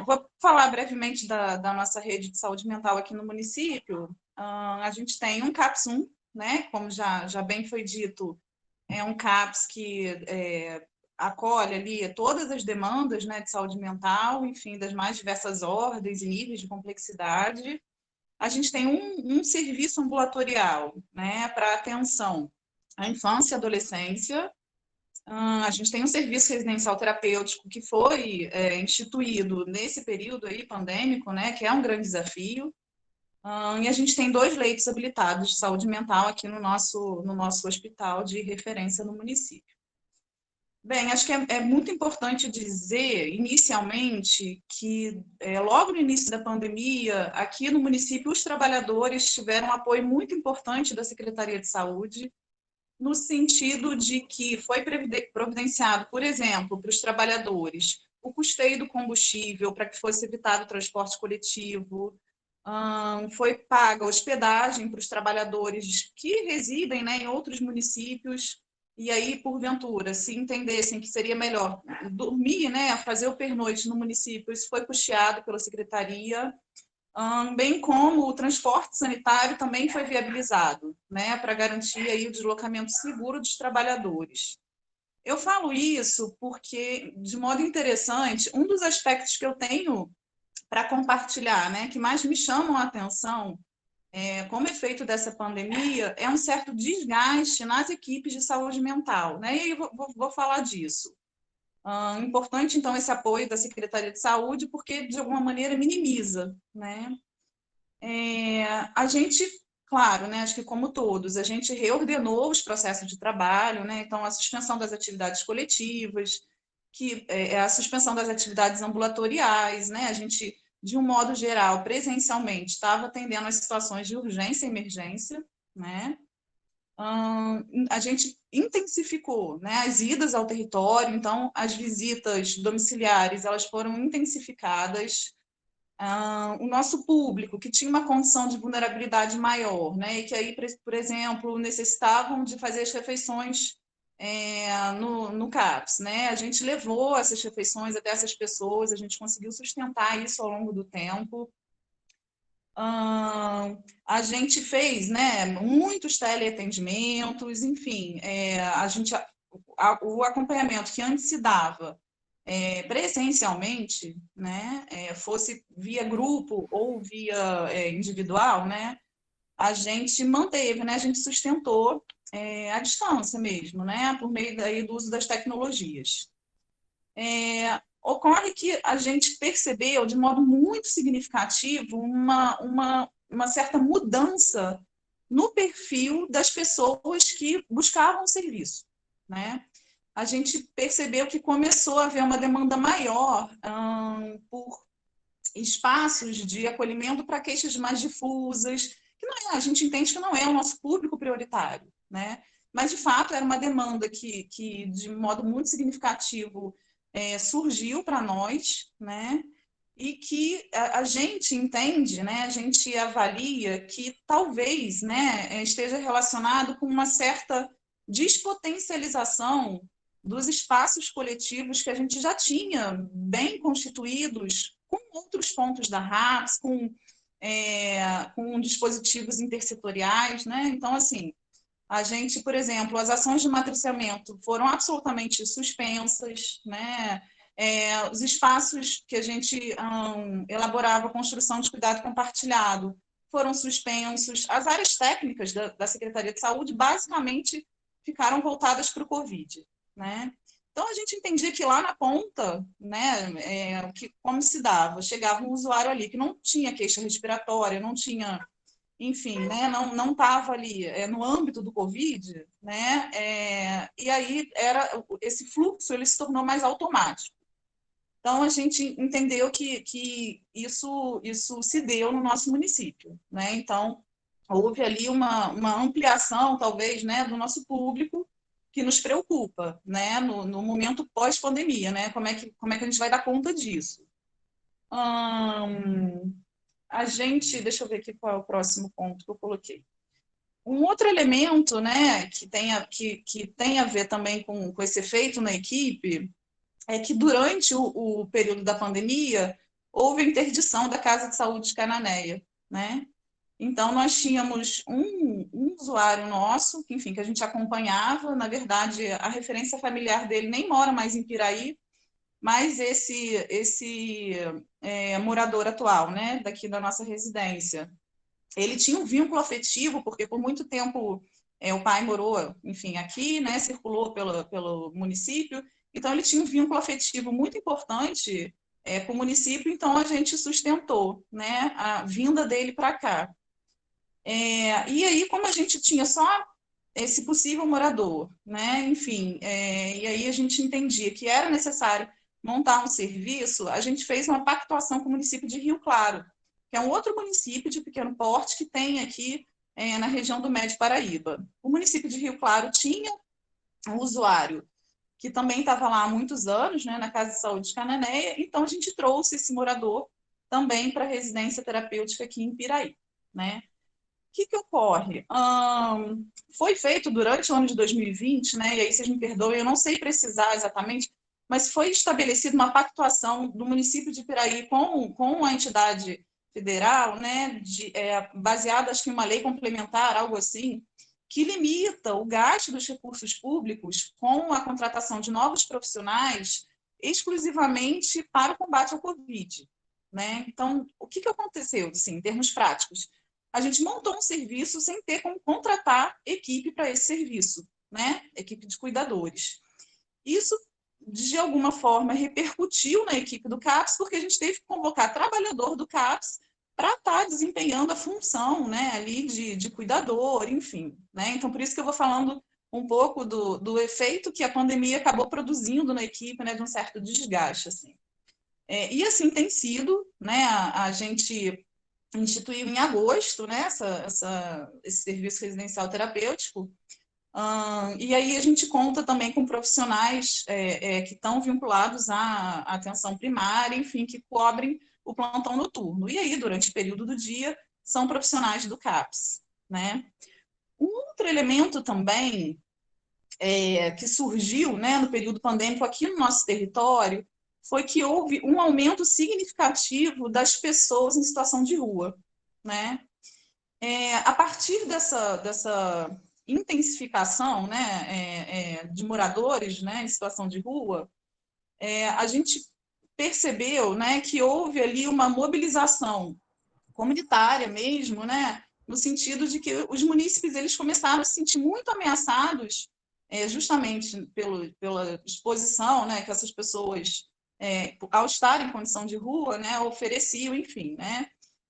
Vou falar brevemente da nossa rede de saúde mental aqui no município. A gente tem um CAPS 1, né? Como já bem foi dito, é um CAPS que acolhe ali todas as demandas, né, de saúde mental, enfim, das mais diversas ordens e níveis de complexidade. A gente tem um serviço ambulatorial, né, para atenção à infância e adolescência. A gente tem um serviço residencial terapêutico que foi instituído nesse período aí pandêmico, né, que é um grande desafio. E a gente tem 2 leitos habilitados de saúde mental aqui no nosso hospital de referência no município. Bem, acho que é muito importante dizer, inicialmente, que logo no início da pandemia, aqui no município, os trabalhadores tiveram um apoio muito importante da Secretaria de Saúde, no sentido de que foi providenciado, por exemplo, para os trabalhadores, o custeio do combustível para que fosse evitado o transporte coletivo, foi paga a hospedagem para os trabalhadores que residem, né, em outros municípios, e aí, porventura, se entendessem que seria melhor dormir, né, fazer o pernoite no município, isso foi custeado pela secretaria, bem como o transporte sanitário também foi viabilizado, né, para garantir aí o deslocamento seguro dos trabalhadores. Eu falo isso porque, de modo interessante, um dos aspectos que eu tenho para compartilhar, né, que mais me chamam a atenção, como efeito dessa pandemia, é um certo desgaste nas equipes de saúde mental, né, e aí eu vou falar disso. Importante, então, esse apoio da Secretaria de Saúde, porque, de alguma maneira, minimiza, né. A gente, claro, né, acho que como todos, a gente reordenou os processos de trabalho, né, então a suspensão das atividades coletivas, que é a suspensão das atividades ambulatoriais, né, a gente, de um modo geral, presencialmente, estava atendendo as situações de urgência e emergência, né, a gente intensificou, né, as idas ao território, então as visitas domiciliares, elas foram intensificadas. O nosso público, que tinha uma condição de vulnerabilidade maior, né, e que aí, por exemplo, necessitavam de fazer as refeições no CAPS, né, a gente levou essas refeições até essas pessoas, a gente conseguiu sustentar isso ao longo do tempo. A gente fez, né, muitos teleatendimentos, enfim, o acompanhamento que antes se dava presencialmente, né, fosse via grupo ou via individual, né, a gente manteve, né, a gente sustentou à distância mesmo, né, por meio daí do uso das tecnologias. Ocorre que a gente percebeu de modo muito significativo uma certa mudança no perfil das pessoas que buscavam o serviço, né? A gente percebeu que começou a haver uma demanda maior por espaços de acolhimento para queixas mais difusas, que não é, a gente entende que não é o nosso público prioritário, né? Mas, de fato, era uma demanda que de modo muito significativo, surgiu para nós, né? E que a gente entende, né? A gente avalia que talvez, né, esteja relacionado com uma certa despotencialização dos espaços coletivos que a gente já tinha bem constituídos com outros pontos da RAPS, com dispositivos intersetoriais, né? Então, assim, a gente, por exemplo, as ações de matriciamento foram absolutamente suspensas, né? Os espaços que a gente elaborava a construção de cuidado compartilhado foram suspensos. As áreas técnicas da Secretaria de Saúde basicamente ficaram voltadas para o Covid, né? Então, a gente entendia que lá na ponta, né, como se dava, chegava um usuário ali que não tinha queixa respiratória, não tinha, enfim, né, não estava ali no âmbito do Covid, né, e aí esse fluxo ele se tornou mais automático. Então, a gente entendeu que isso se deu no nosso município, né? Então, houve ali uma ampliação, talvez, né, do nosso público, que nos preocupa, né, no momento pós-pandemia, né? Como é que a gente vai dar conta disso? Deixa eu ver aqui qual é o próximo ponto que eu coloquei. Um outro elemento, né, que tem a ver também com esse efeito na equipe, é que durante o período da pandemia, houve a interdição da Casa de Saúde de Cananéia, né? Então, nós tínhamos um usuário nosso, enfim, que a gente acompanhava, na verdade, a referência familiar dele nem mora mais em Piraí, mas esse morador atual, né, daqui da nossa residência, ele tinha um vínculo afetivo, porque por muito tempo o pai morou, enfim, aqui, né, circulou pelo município, então ele tinha um vínculo afetivo muito importante com o município, então a gente sustentou, né, a vinda dele para cá. E aí, como a gente tinha só esse possível morador, né, enfim, e aí a gente entendia que era necessário montar um serviço, a gente fez uma pactuação com o município de Rio Claro, que é um outro município de pequeno porte que tem aqui na região do Médio Paraíba. O município de Rio Claro tinha um usuário que também estava lá há muitos anos, né, na Casa de Saúde de Cananéia, então a gente trouxe esse morador também para a residência terapêutica aqui em Piraí, né? O que ocorre? Foi feito durante o ano de 2020, né, e aí vocês me perdoem, eu não sei precisar exatamente, mas foi estabelecida uma pactuação do município de Piraí com a entidade federal, né, baseada, acho que em uma lei complementar, algo assim, que limita o gasto dos recursos públicos com a contratação de novos profissionais exclusivamente para o combate ao Covid, né? Então, o que aconteceu, assim, em termos práticos? A gente montou um serviço sem ter como contratar equipe para esse serviço, né? Equipe de cuidadores. Isso, de alguma forma, repercutiu na equipe do CAPS, porque a gente teve que convocar trabalhador do CAPS para estar desempenhando a função, né, ali de cuidador, enfim, né? Então, por isso que eu vou falando um pouco do efeito que a pandemia acabou produzindo na equipe, né, de um certo desgaste, assim. E assim tem sido, né? A gente instituiu em agosto, né, esse serviço residencial terapêutico, e aí a gente conta também com profissionais que estão vinculados à atenção primária, enfim, que cobrem o plantão noturno. E aí, durante o período do dia, são profissionais do CAPS, né? Um outro elemento também que surgiu, né, no período pandêmico aqui no nosso território foi que houve um aumento significativo das pessoas em situação de rua, né? A partir dessa intensificação, né, de moradores, né, em situação de rua, a gente percebeu, né, que houve ali uma mobilização comunitária mesmo, né, no sentido de que os munícipes eles começaram a se sentir muito ameaçados, justamente pela exposição, né, que essas pessoas, ao estar em condição de rua, né, ofereciam, enfim, né.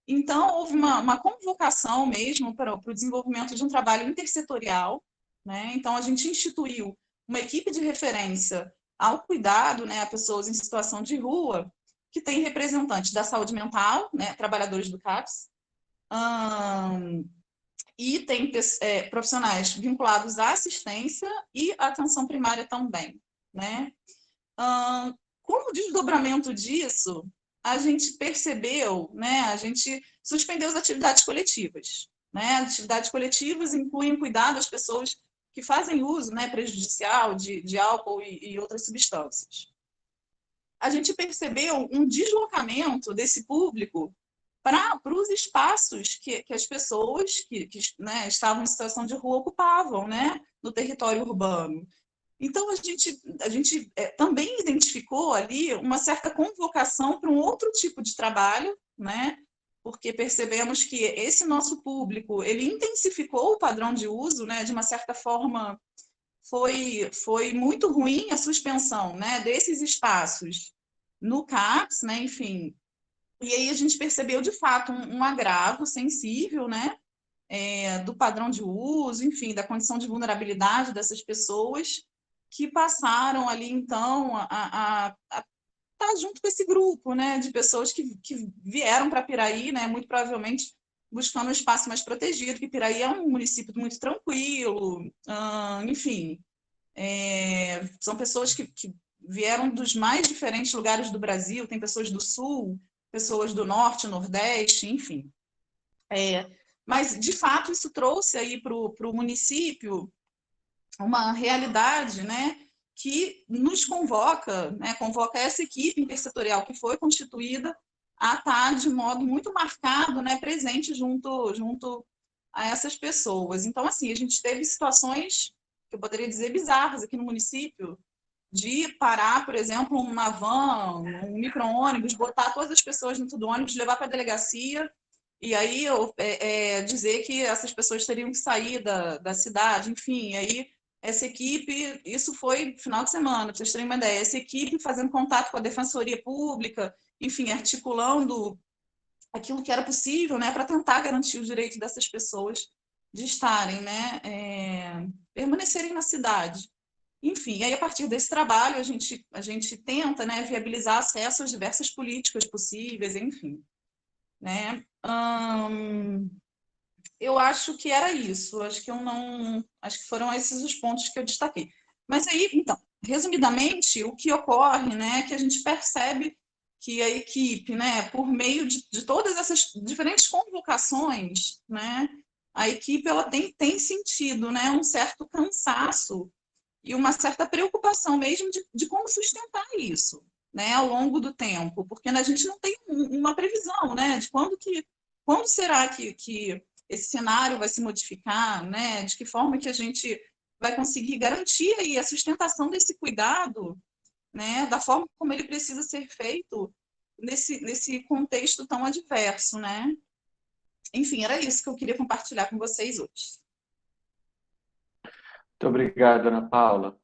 Então, houve uma convocação mesmo para o desenvolvimento de um trabalho intersetorial, né. Então, a gente instituiu uma equipe de referência ao cuidado, né, a pessoas em situação de rua, que tem representantes da saúde mental, né, trabalhadores do CAPS, e tem profissionais vinculados à assistência e à atenção primária também, né? Como desdobramento disso, a gente percebeu, né, a gente suspendeu as atividades coletivas, né? Atividades coletivas incluem cuidar das pessoas que fazem uso, né, prejudicial de álcool e outras substâncias. A gente percebeu um deslocamento desse público para os espaços que as pessoas que né, estavam em situação de rua ocupavam, né, no território urbano. Então, a gente também identificou ali uma certa convocação para um outro tipo de trabalho, né, porque percebemos que esse nosso público, ele intensificou o padrão de uso, né, de uma certa forma, foi muito ruim a suspensão, né, desses espaços no CAPS, né, enfim. E aí a gente percebeu, de fato, um agravo sensível, né, do padrão de uso, enfim, da condição de vulnerabilidade dessas pessoas que passaram ali, então, a estar junto com esse grupo, né, de pessoas que vieram para Piraí, né, muito provavelmente buscando um espaço mais protegido, porque Piraí é um município muito tranquilo, enfim, são pessoas que vieram dos mais diferentes lugares do Brasil, tem pessoas do Sul, pessoas do Norte, Nordeste, enfim. Mas, de fato, isso trouxe aí para o município uma realidade, né, que nos convoca, né, convoca essa equipe intersetorial que foi constituída a estar de modo muito marcado, né, presente junto a essas pessoas. Então, assim, a gente teve situações, que eu poderia dizer, bizarras aqui no município, de parar, por exemplo, uma van, um micro-ônibus, botar todas as pessoas dentro do ônibus, levar para a delegacia, e aí dizer que essas pessoas teriam que sair da cidade, enfim, aí essa equipe, isso foi final de semana, para vocês terem uma ideia, essa equipe fazendo contato com a Defensoria Pública, enfim, articulando aquilo que era possível, né, para tentar garantir o direito dessas pessoas de estarem, né, permanecerem na cidade. Enfim, aí a partir desse trabalho a gente tenta, né, viabilizar acesso às diversas políticas possíveis, enfim, né? Eu acho que era isso. Acho que foram esses os pontos que eu destaquei. Mas aí, então, resumidamente, o que ocorre, né, é que a gente percebe que a equipe, né, por meio de todas essas diferentes convocações, né, a equipe ela tem sentido, né, um certo cansaço e uma certa preocupação mesmo de como sustentar isso, né, ao longo do tempo, porque a gente não tem uma previsão, né, de quando será que esse cenário vai se modificar, né, de que forma que a gente vai conseguir garantir aí a sustentação desse cuidado, né, da forma como ele precisa ser feito nesse contexto tão adverso, né? Enfim, era isso que eu queria compartilhar com vocês hoje.
Muito obrigado, Ana Paula.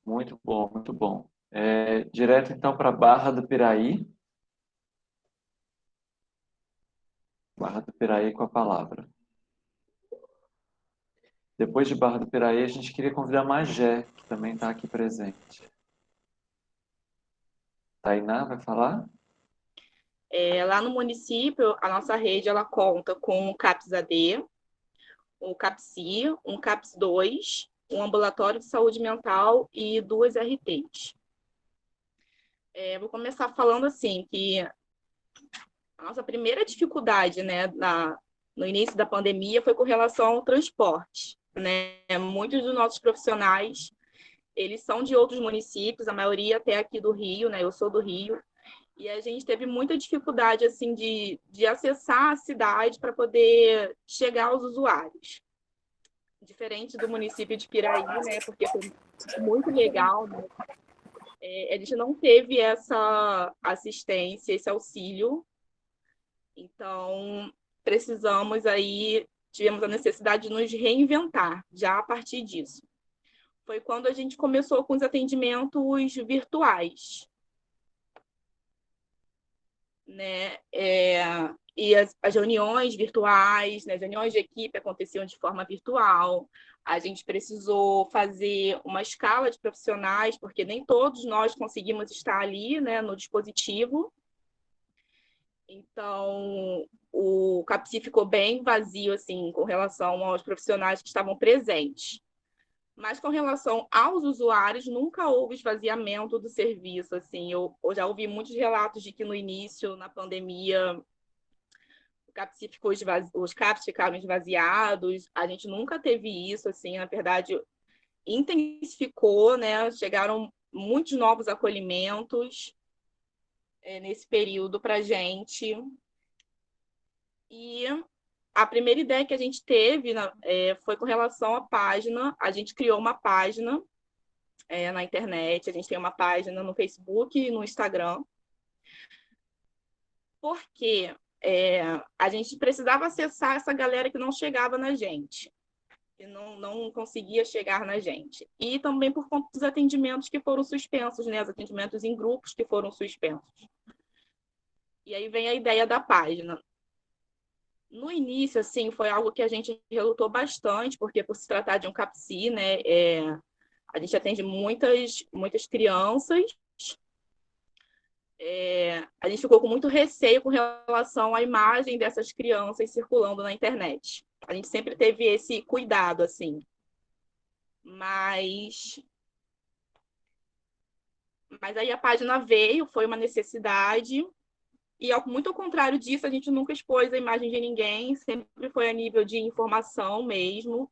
Muito bom, muito bom. Direto então para Barra do Piraí. Barra do Piraí com a palavra. Depois de Barra do Piraí, a gente queria convidar Magé, que também está aqui presente. Tainá vai falar?
Lá no município, a nossa rede ela conta com o CAPS-AD, o CAPSI, um CAPS-2, um ambulatório de saúde mental e 2 RTs. Vou começar falando assim, que a nossa primeira dificuldade, né, no início da pandemia foi com relação ao transporte, né? Muitos dos nossos profissionais, eles são de outros municípios, a maioria até aqui do Rio, né? Eu sou do Rio, e a gente teve muita dificuldade assim de acessar a cidade para poder chegar aos usuários. Diferente do município de Piraí, né? Porque foi muito legal, né? A gente não teve essa assistência, esse auxílio. Então, tivemos a necessidade de nos reinventar já a partir disso. Foi quando a gente começou com os atendimentos virtuais, né? E as reuniões virtuais, né? As reuniões de equipe aconteciam de forma virtual. A gente precisou fazer uma escala de profissionais, porque nem todos nós conseguimos estar ali, né, no dispositivo. Então, o CAPSI ficou bem vazio assim, com relação aos profissionais que estavam presentes. Mas com relação aos usuários, nunca houve esvaziamento do serviço. Assim, eu já ouvi muitos relatos de que no início, na pandemia, os CAPs ficaram esvaziados. A gente nunca teve isso. Assim, na verdade, intensificou, né? Chegaram muitos novos acolhimentos nesse período para a gente. E a primeira ideia que a gente teve foi com relação à página. A gente criou uma página na internet, a gente tem uma página no Facebook e no Instagram, porque a gente precisava acessar essa galera que não chegava na gente, que não conseguia chegar na gente. E também por conta dos atendimentos que foram suspensos, né? Os atendimentos em grupos que foram suspensos. E aí vem a ideia da página. No início, assim, foi algo que a gente relutou bastante, porque por se tratar de um CAPSI, né, a gente atende muitas crianças. A gente ficou com muito receio com relação à imagem dessas crianças circulando na internet. A gente sempre teve esse cuidado, assim. Mas aí a página veio, foi uma necessidade. E, muito ao contrário disso, a gente nunca expôs a imagem de ninguém, sempre foi a nível de informação mesmo.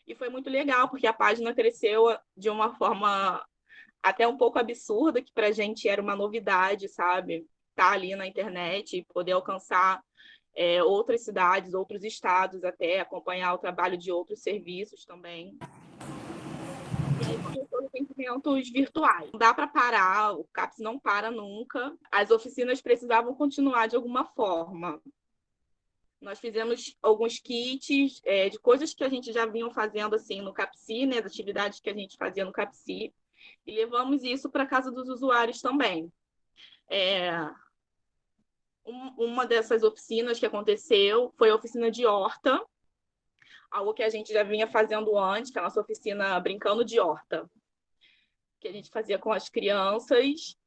E foi muito legal, porque a página cresceu de uma forma até um pouco absurda, que para a gente era uma novidade, sabe? Estar ali na internet e poder alcançar outras cidades, outros estados, até acompanhar o trabalho de outros serviços também. E aí começou os atendimentos virtuais. Não dá para parar, o CAPS não para nunca. As oficinas precisavam continuar de alguma forma. Nós fizemos alguns kits de coisas que a gente já vinha fazendo assim, no CAPSI, né, das atividades que a gente fazia no CAPSI, e levamos isso para a casa dos usuários também. Uma dessas oficinas que aconteceu foi a oficina de horta, algo que a gente já vinha fazendo antes, que é a nossa oficina Brincando de Horta, que a gente fazia com as crianças,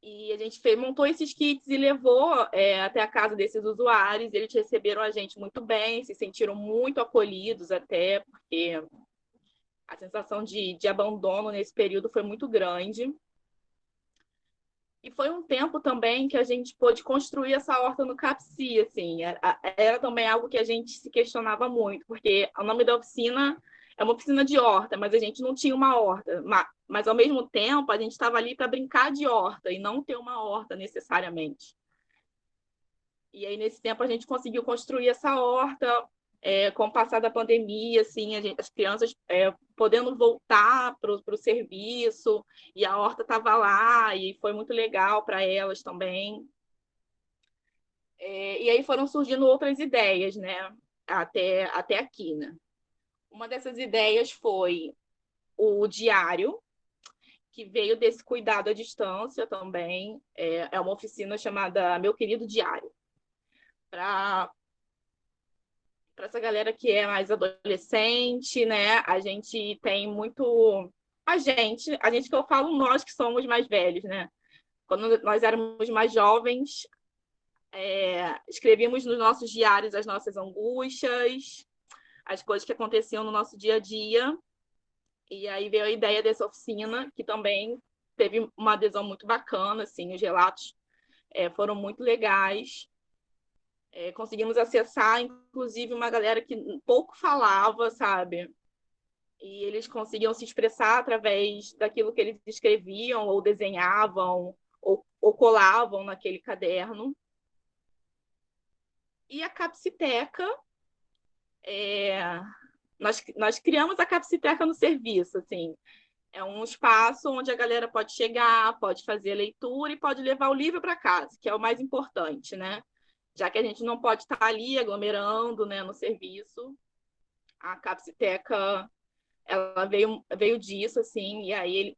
e a gente montou esses kits e levou até a casa desses usuários. Eles receberam a gente muito bem, se sentiram muito acolhidos até, porque A sensação de abandono nesse período foi muito grande. E foi um tempo também que a gente pôde construir essa horta no CAPSI, assim. Era também algo que a gente se questionava muito, porque o nome da oficina é uma oficina de horta, mas a gente não tinha uma horta. Mas, ao mesmo tempo, a gente estava ali para brincar de horta e não ter uma horta necessariamente. E aí, nesse tempo, a gente conseguiu construir essa horta. Com o passar da pandemia, assim, as crianças podendo voltar para o serviço, e a horta estava lá, e foi muito legal para elas também. E aí foram surgindo outras ideias, né? Até aqui, né? Uma dessas ideias foi o diário, que veio desse cuidado à distância também. É uma oficina chamada Meu Querido Diário, para essa galera que é mais adolescente, né? A gente tem muito... A gente que eu falo, nós que somos mais velhos, né? Quando nós éramos mais jovens, escrevíamos nos nossos diários as nossas angústias, as coisas que aconteciam no nosso dia a dia. E aí veio a ideia dessa oficina, que também teve uma adesão muito bacana, assim, os relatos foram muito legais. Conseguimos acessar, inclusive, uma galera que pouco falava, sabe? E eles conseguiam se expressar através daquilo que eles escreviam, ou desenhavam, ou colavam naquele caderno. E a Capsiteca, nós criamos a Capsiteca no serviço, assim. É um espaço onde a galera pode chegar, pode fazer leitura e pode levar o livro para casa, que é o mais importante, né? Já que a gente não pode estar ali aglomerando, né, no serviço. A Capsiteca, ela veio disso, assim, e aí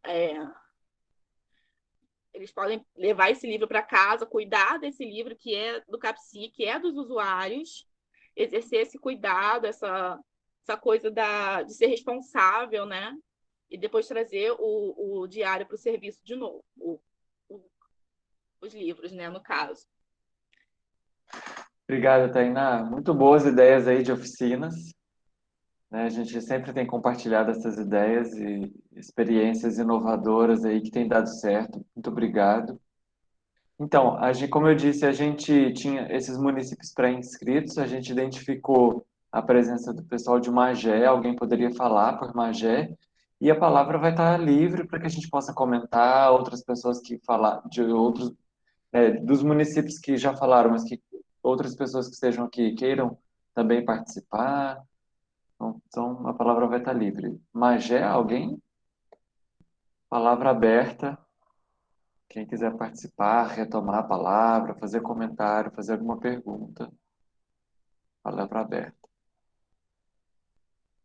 eles podem levar esse livro para casa, cuidar desse livro que é do CAPSI, que é dos usuários, exercer esse cuidado, essa coisa de ser responsável, né? E depois trazer o diário para o serviço de novo, os livros, né, no caso.
Obrigado, Tainá. Muito boas ideias aí de oficinas, né? A gente sempre tem compartilhado essas ideias e experiências inovadoras aí que têm dado certo. Muito obrigado. Então, como eu disse, a gente tinha esses municípios pré-inscritos, a gente identificou a presença do pessoal de Magé, alguém poderia falar por Magé, e a palavra vai estar livre para que a gente possa comentar, outras pessoas que falar de outros, dos municípios que já falaram, mas que outras pessoas que estejam aqui queiram também participar. Então, a palavra vai estar livre. Magé, alguém? Palavra aberta. Quem quiser participar, retomar a palavra, fazer comentário, fazer alguma pergunta, palavra aberta.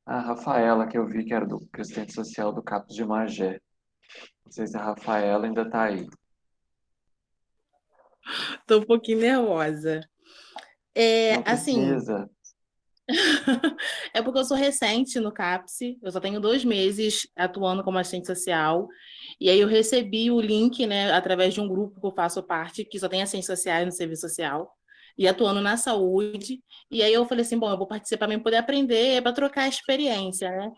A Rafaela, que eu vi que era do assistente social do CAPS de Magé. Não sei se a Rafaela ainda está aí.
Estou um pouquinho nervosa.
Não precisa.
É porque eu sou recente no CAPS, eu só tenho 2 meses atuando como assistente social, e aí eu recebi o link, né, através de um grupo que eu faço parte, que só tem assistentes sociais no serviço social, e atuando na saúde, e aí eu falei assim, bom, eu vou participar para poder aprender, para trocar experiência, né?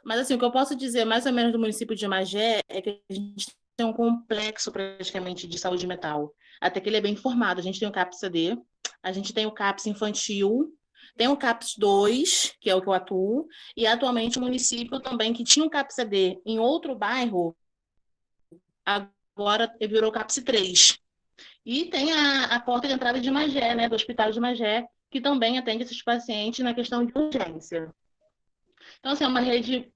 Mas assim, o que eu posso dizer mais ou menos do município de Magé é que a gente tem um complexo praticamente de saúde mental, até que ele é bem formado. A gente tem o CAPS-AD, a gente tem o CAPS infantil, tem o CAPS 2, que é o que eu atuo, e atualmente o município também, que tinha um CAPS-AD em outro bairro, agora virou CAPS 3. E tem a porta de entrada de Magé, né, do Hospital de Magé, que também atende esses pacientes na questão de urgência. Então, assim, é uma rede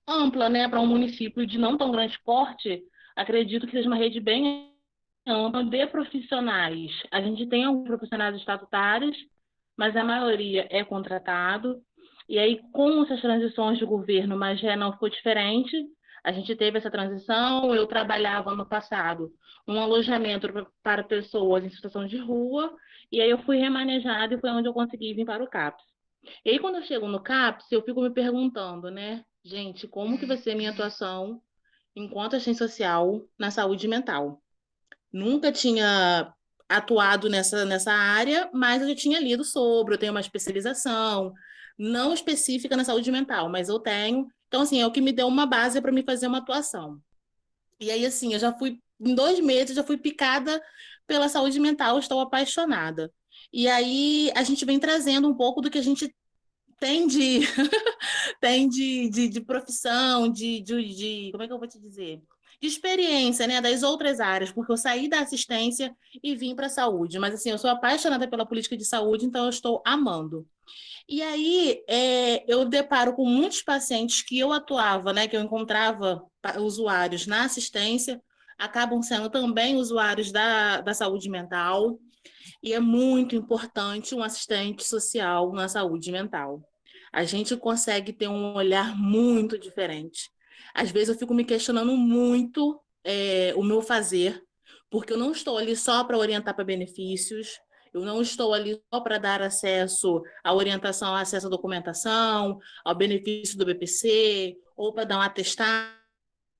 ampla, né, para um município de não tão grande porte, acredito que seja uma rede bem ampla de profissionais. A gente tem alguns profissionais estatutários, mas a maioria é contratado. E aí, com essas transições de governo, mas já não ficou diferente. A gente teve essa transição. Eu trabalhava no passado um alojamento para pessoas em situação de rua, e aí eu fui remanejada e foi onde eu consegui vir para o CAPS. E aí, quando eu chego no CAPS, eu fico me perguntando, né, gente, como que vai ser a minha atuação enquanto assistente social na saúde mental? Nunca tinha atuado nessa área, mas eu já tinha lido sobre, eu tenho uma especialização, não específica na saúde mental, mas eu tenho, Então, assim, é o que me deu uma base para me fazer uma atuação. E aí, assim, eu já fui, em 2 meses, já fui picada pela saúde mental, estou apaixonada. E aí, a gente vem trazendo um pouco do que a gente tem de, tem de profissão, como é que eu vou te dizer? De experiência, né, das outras áreas, porque eu saí da assistência e vim para a saúde. Mas, assim, eu sou apaixonada pela política de saúde, então eu estou amando. E aí, eu deparo com muitos pacientes que eu atuava, né, que eu encontrava usuários na assistência, acabam sendo também usuários da saúde mental, e é muito importante um assistente social na saúde mental. A gente consegue ter um olhar muito diferente. Às vezes eu fico me questionando muito o meu fazer, porque eu não estou ali só para orientar para benefícios, eu não estou ali só para dar acesso à orientação, acesso à documentação, ao benefício do BPC, ou para dar um atestado.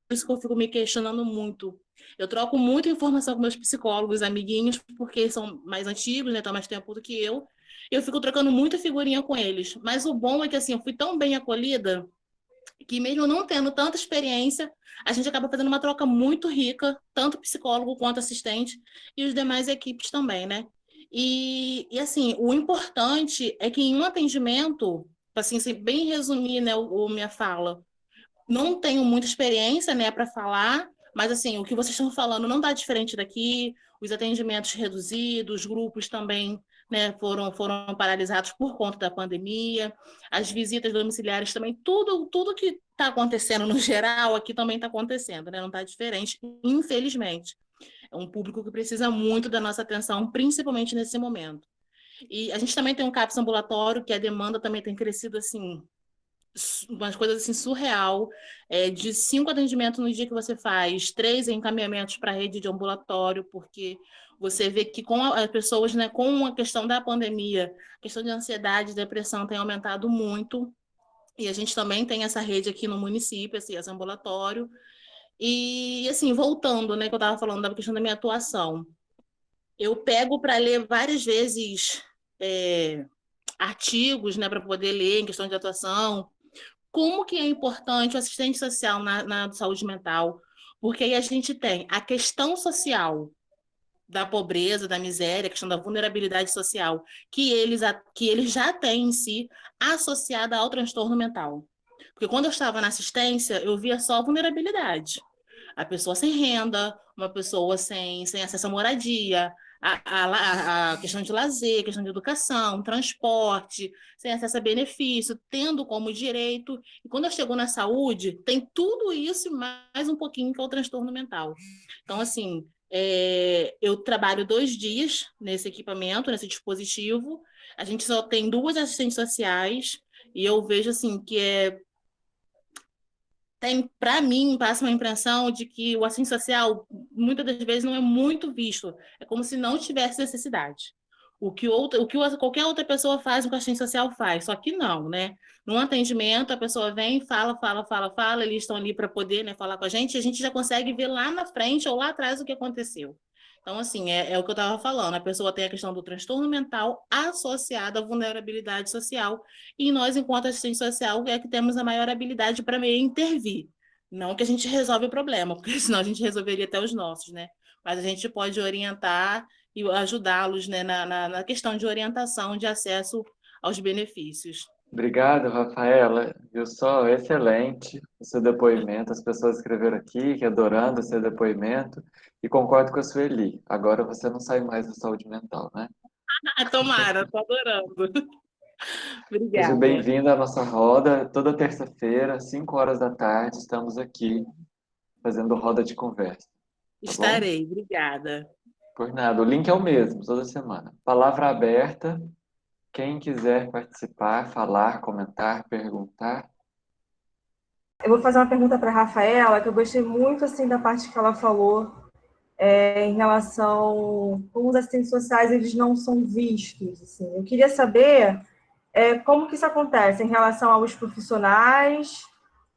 Por isso que eu fico me questionando muito. Eu troco muita informação com meus psicólogos, amiguinhos, porque são mais antigos, né, estão mais tempo do que eu. Eu fico trocando muita figurinha com eles. Mas o bom é que, assim, eu fui tão bem acolhida que, mesmo não tendo tanta experiência, a gente acaba fazendo uma troca muito rica, tanto psicólogo quanto assistente, e os demais equipes também, né? E assim, o importante é que em um atendimento, assim, bem resumir, né, minha fala, não tenho muita experiência, né, para falar, mas assim, o que vocês estão falando não está diferente daqui, os atendimentos reduzidos, os grupos também, né, foram paralisados por conta da pandemia, as visitas domiciliares também, tudo que está acontecendo no geral aqui também está acontecendo, né, não está diferente, infelizmente. É um público que precisa muito da nossa atenção, principalmente nesse momento. E a gente também tem um CAPS ambulatório, que a demanda também tem crescido, assim, umas coisas assim surreal, de 5 atendimentos no dia que você faz, 3 encaminhamentos para a rede de ambulatório, porque você vê que com as pessoas, né, com a questão da pandemia, a questão de ansiedade e depressão tem aumentado muito, e a gente também tem essa rede aqui no município, esse ambulatório. E assim, voltando, né, que eu estava falando da questão da minha atuação, eu pego para ler várias vezes artigos, né, para poder ler em questão de atuação, como que é importante o assistente social na saúde mental, porque aí a gente tem a questão social da pobreza, da miséria, a questão da vulnerabilidade social, que eles já têm em si, associada ao transtorno mental. Porque quando eu estava na assistência, eu via só vulnerabilidade. A pessoa sem renda, uma pessoa sem acesso à moradia, a questão de lazer, questão de educação, transporte, sem acesso a benefício, tendo como direito. E quando eu chego na saúde, tem tudo isso e mais um pouquinho que é o transtorno mental. Então, assim, eu trabalho 2 dias nesse equipamento, nesse dispositivo. A gente só tem 2 assistentes sociais e eu vejo, assim, que para mim, passa uma impressão de que o assistente social, muitas das vezes, não é muito visto. É como se não tivesse necessidade. Qualquer outra pessoa faz, o que o assistente social faz, só que não, né? Num atendimento, a pessoa vem, fala, eles estão ali para poder, né, falar com a gente já consegue ver lá na frente ou lá atrás o que aconteceu. Então, assim, é o que eu estava falando, a pessoa tem a questão do transtorno mental associado à vulnerabilidade social, e nós, enquanto assistente social, é que temos a maior habilidade para meio intervir. Não que a gente resolve o problema, porque senão a gente resolveria até os nossos, né? Mas a gente pode orientar e ajudá-los, né, na questão de orientação, de acesso aos benefícios.
Obrigado, Rafaela. Viu só? Excelente o seu depoimento. As pessoas escreveram aqui que adorando o seu depoimento e concordo com a Sueli. Agora você não sai mais da saúde mental, né?
Tomara, estou adorando. Obrigada.
Seja bem-vindo à nossa roda. Toda terça-feira, às 5 horas da tarde, estamos aqui fazendo roda de conversa. Tá
Estarei, obrigada.
Por nada. O link é o mesmo, toda semana. Palavra aberta. Quem quiser participar, falar, comentar, perguntar.
Eu vou fazer uma pergunta para a Rafaela, que eu gostei muito assim da parte que ela falou em relação a como os assistentes sociais eles não são vistos. Assim. Eu queria saber como que isso acontece em relação aos profissionais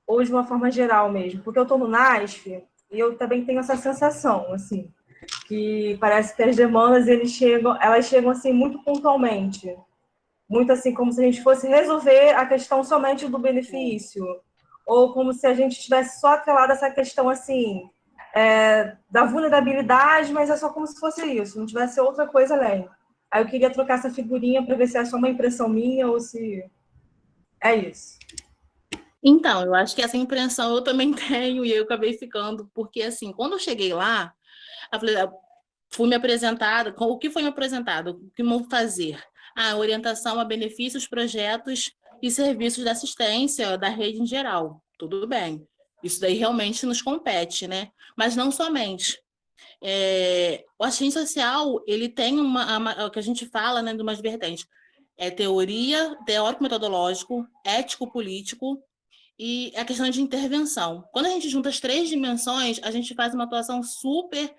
ou de uma forma geral mesmo, porque eu estou no NASF e eu também tenho essa sensação, assim, que parece que as demandas elas chegam assim muito pontualmente. Muito assim, como se a gente fosse resolver a questão somente do benefício, ou como se a gente tivesse só atrelado essa questão assim da vulnerabilidade, mas é só como se fosse isso, não tivesse outra coisa além. Aí eu queria trocar essa figurinha para ver se é só uma impressão minha ou se é isso.
Então, eu acho que essa impressão eu também tenho, e eu acabei ficando, porque assim, quando eu cheguei lá, eu falei, fui me apresentada, o que foi me apresentado? O que vou fazer? Orientação a benefícios, projetos e serviços de assistência da rede em geral. Tudo bem. Isso daí realmente nos compete, né? Mas não somente. O assistente social, ele tem o que a gente fala, né, de umas vertentes. Teoria, teórico-metodológico, ético-político e a questão de intervenção. Quando a gente junta as 3 dimensões, a gente faz uma atuação super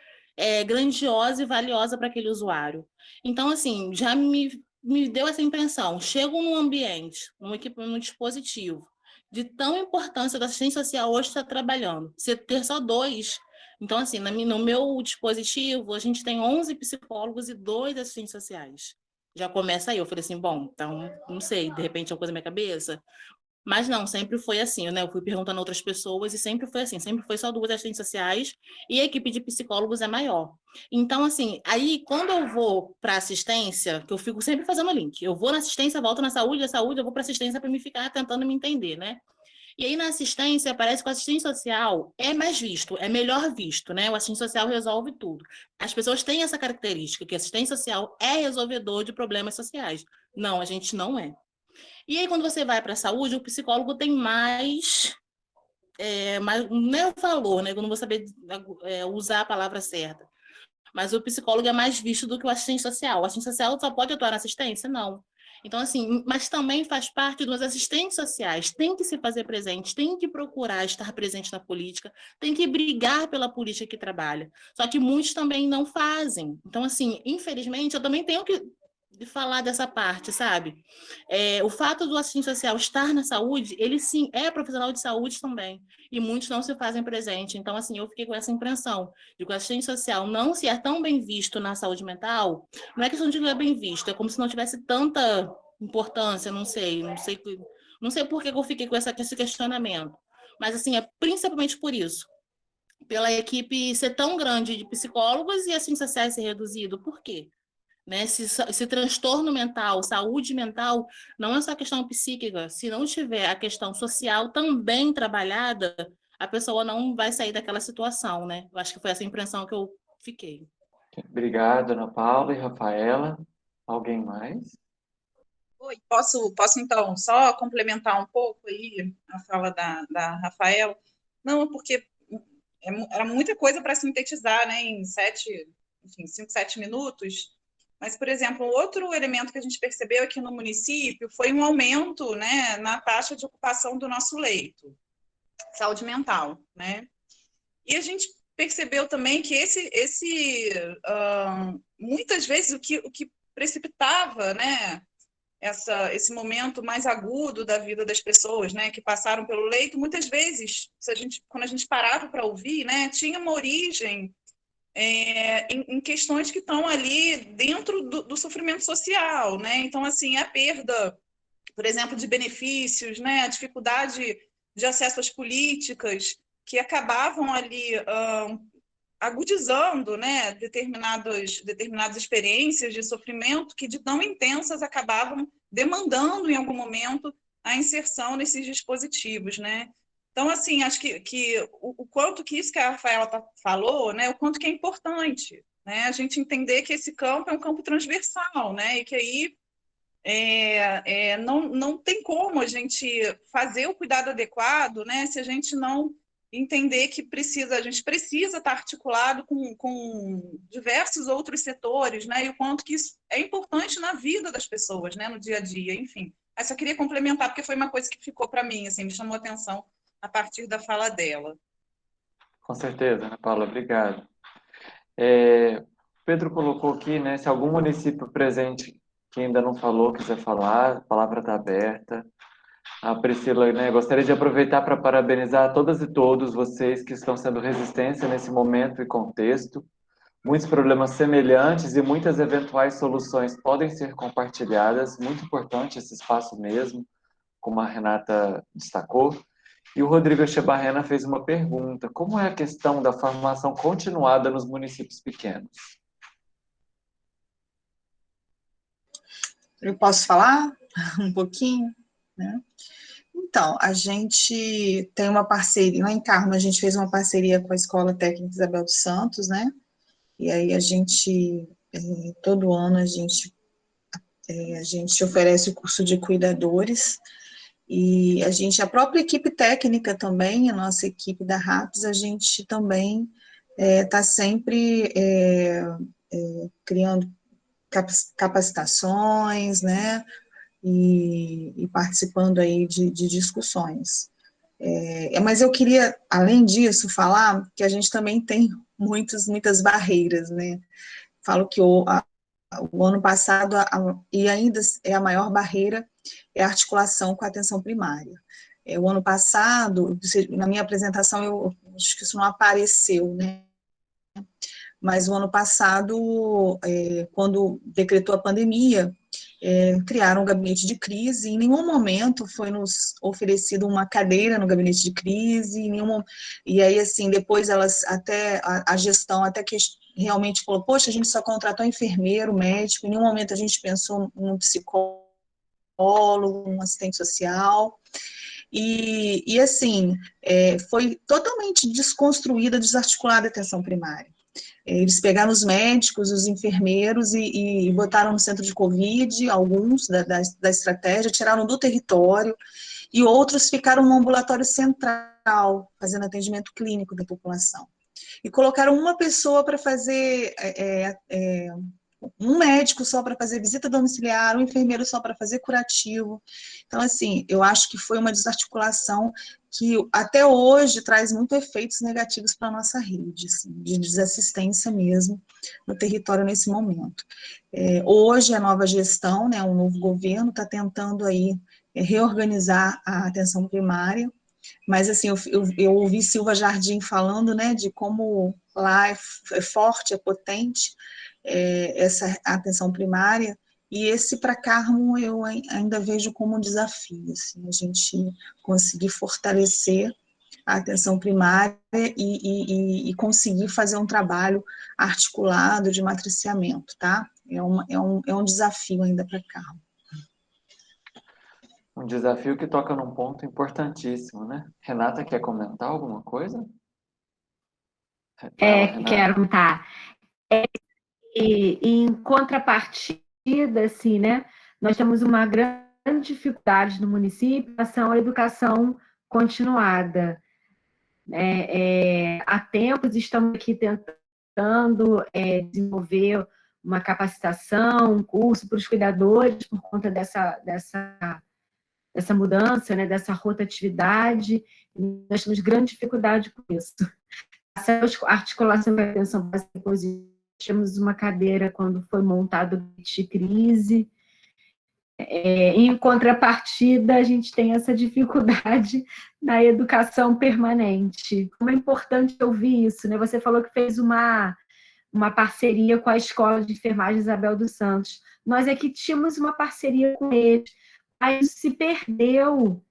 grandiosa e valiosa para aquele usuário. Então, assim, já me deu essa impressão. Chego num ambiente, num dispositivo, de tão importância da assistência social hoje estar trabalhando. Você ter só 2. Então, assim, no meu dispositivo, a gente tem 11 psicólogos e 2 assistentes sociais. Já começa aí. Eu falei assim, bom, então, não sei, de repente é uma coisa na minha cabeça. Mas não, sempre foi assim, né? Eu fui perguntando a outras pessoas e sempre foi assim, sempre foi só 2 assistentes sociais e a equipe de psicólogos é maior. Então, assim, aí quando eu vou para assistência, que eu fico sempre fazendo link, eu vou na assistência, volto na saúde, eu vou para assistência para me ficar tentando me entender, né? E aí na assistência, parece que o assistente social é mais visto, é melhor visto, né? O assistente social resolve tudo. As pessoas têm essa característica, que assistente social é resolvedor de problemas sociais. Não, a gente não é. E aí, quando você vai para a saúde, o psicólogo tem mais não é o valor, né? Eu não vou saber usar a palavra certa. Mas o psicólogo é mais visto do que o assistente social. O assistente social só pode atuar na assistência? Não. Então, assim, mas também faz parte dos assistentes sociais. Tem que se fazer presente, tem que procurar estar presente na política, tem que brigar pela política que trabalha. Só que muitos também não fazem. Então, assim, infelizmente, eu também tenho que falar dessa parte, sabe? O fato do assistente social estar na saúde, ele sim é profissional de saúde também, e muitos não se fazem presente. Então, assim, eu fiquei com essa impressão de que o assistente social não se é tão bem visto na saúde mental, não é questão de não é bem visto, é como se não tivesse tanta importância, não sei por que eu fiquei com esse questionamento. Mas, assim, é principalmente por isso. Pela equipe ser tão grande de psicólogos e assistentes sociais ser reduzido. Por quê? Né? Se transtorno mental, saúde mental, não é só a questão psíquica. Se não tiver a questão social também trabalhada, a pessoa não vai sair daquela situação, né? Eu acho que foi essa impressão que eu fiquei.
Obrigado, Ana Paula e Rafaela. Alguém mais?
Oi, posso então só complementar um pouco aí a fala da Rafaela? Não, porque era muita coisa para sintetizar, né, em 5, 7 minutos. Mas, por exemplo, outro elemento que a gente percebeu aqui no município foi um aumento, né, na taxa de ocupação do nosso leito, saúde mental, né? E a gente percebeu também que muitas vezes o que precipitava, né, esse momento mais agudo da vida das pessoas, né, que passaram pelo leito, muitas vezes, quando a gente parava para ouvir, né, tinha uma origem em questões que estão ali dentro do sofrimento social, né? Então, assim, a perda, por exemplo, de benefícios, né? A dificuldade de acesso às políticas, que acabavam ali agudizando, né? determinadas experiências de sofrimento que, de tão intensas, acabavam demandando, em algum momento, a inserção nesses dispositivos, né? Então, assim, acho que o quanto que isso que a Rafaela falou, né, o quanto que é importante, né, a gente entender que esse campo é um campo transversal, né, e que aí não tem como a gente fazer o cuidado adequado, né, se a gente não entender que a gente precisa estar articulado com diversos outros setores, né, e o quanto que isso é importante na vida das pessoas, né, no dia a dia, enfim. Mas só queria complementar, porque foi uma coisa que ficou para mim, assim, me chamou a atenção a partir da fala dela.
Com certeza, Ana Paula, obrigado. Pedro colocou aqui, né, se algum município presente que ainda não falou, quiser falar, a palavra está aberta. A Priscila, né, gostaria de aproveitar para parabenizar todas e todos vocês que estão sendo resistência nesse momento e contexto. Muitos problemas semelhantes e muitas eventuais soluções podem ser compartilhadas. Muito importante esse espaço mesmo, como a Renata destacou. E o Rodrigo Echebarrena fez uma pergunta: como é a questão da formação continuada nos municípios pequenos?
Eu posso falar um pouquinho, né? Então, a gente tem uma parceria, lá em Carmo, a gente fez uma parceria com a Escola Técnica Isabel dos Santos, né? E aí a gente, todo ano, a gente oferece o curso de cuidadores, e a própria equipe técnica também, a nossa equipe da RAPS, a gente também está sempre criando capacitações, né? E participando aí de discussões. Mas eu queria, além disso, falar que a gente também tem muitas barreiras, né? Falo que o ano passado, e ainda é a maior barreira, é a articulação com a atenção primária. O ano passado, na minha apresentação, eu acho que isso não apareceu, né? Mas o ano passado, quando decretou a pandemia, criaram um gabinete de crise, e em nenhum momento foi nos oferecido uma cadeira no gabinete de crise, e aí, assim, depois a gestão até que realmente falou, poxa, a gente só contratou enfermeiro, médico, em nenhum momento a gente pensou num psicólogo, um assistente social, e assim, foi totalmente desconstruída, desarticulada a atenção primária. Eles pegaram os médicos, os enfermeiros e botaram no centro de Covid, alguns da estratégia, tiraram do território, e outros ficaram no ambulatório central, fazendo atendimento clínico da população. E colocaram uma pessoa para fazer, um médico só para fazer visita domiciliar, um enfermeiro só para fazer curativo. Então, assim, eu acho que foi uma desarticulação que até hoje traz muitos efeitos negativos para a nossa rede, assim, de desassistência mesmo no território nesse momento. Hoje a nova gestão, né, o novo governo está tentando aí reorganizar a atenção primária, mas assim, eu ouvi Silva Jardim falando, né, de como lá é forte, é potente essa atenção primária, e esse para Carmo eu ainda vejo como um desafio, assim, a gente conseguir fortalecer a atenção primária e conseguir fazer um trabalho articulado de matriciamento, tá? É um desafio ainda para Carmo.
Um desafio que toca num ponto importantíssimo, né? Renata, quer comentar alguma coisa? Fala, Renata.
Quero comentar. E em contrapartida, assim, né, nós temos uma grande dificuldade no município em relação à educação continuada. Há tempos estamos aqui tentando desenvolver uma capacitação, um curso para os cuidadores por conta dessa mudança, né, dessa rotatividade. Nós temos grande dificuldade com isso. Essa articulação da atenção básica positiva, temos uma cadeira quando foi montado o gabinete de crise. Em contrapartida, a gente tem essa dificuldade na educação permanente. Como é importante ouvir isso, né? Você falou que fez uma parceria com a Escola de Enfermagem Isabel dos Santos. Nós aqui tínhamos uma parceria com eles, mas se perdeu.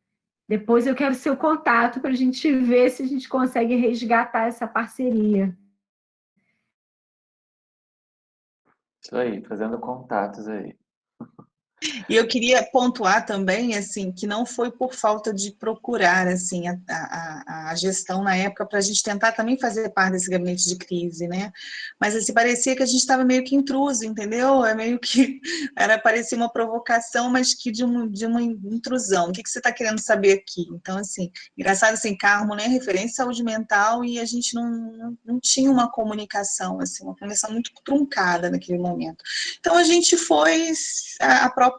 Depois eu quero seu contato para a gente ver se a gente consegue resgatar essa parceria.
Isso aí, fazendo contatos aí.
E eu queria pontuar também, assim, que não foi por falta de procurar, assim, a gestão na época para a gente tentar também fazer parte desse gabinete de crise, né? Mas, assim, parecia que a gente estava meio que intruso, entendeu? Meio que parecia uma provocação, mas que de uma intrusão. O que você está querendo saber aqui? Então, assim, engraçado, assim, Carmo, né? Referência à saúde mental, e a gente não tinha uma comunicação, assim, uma comunicação muito truncada naquele momento. Então, a gente foi a própria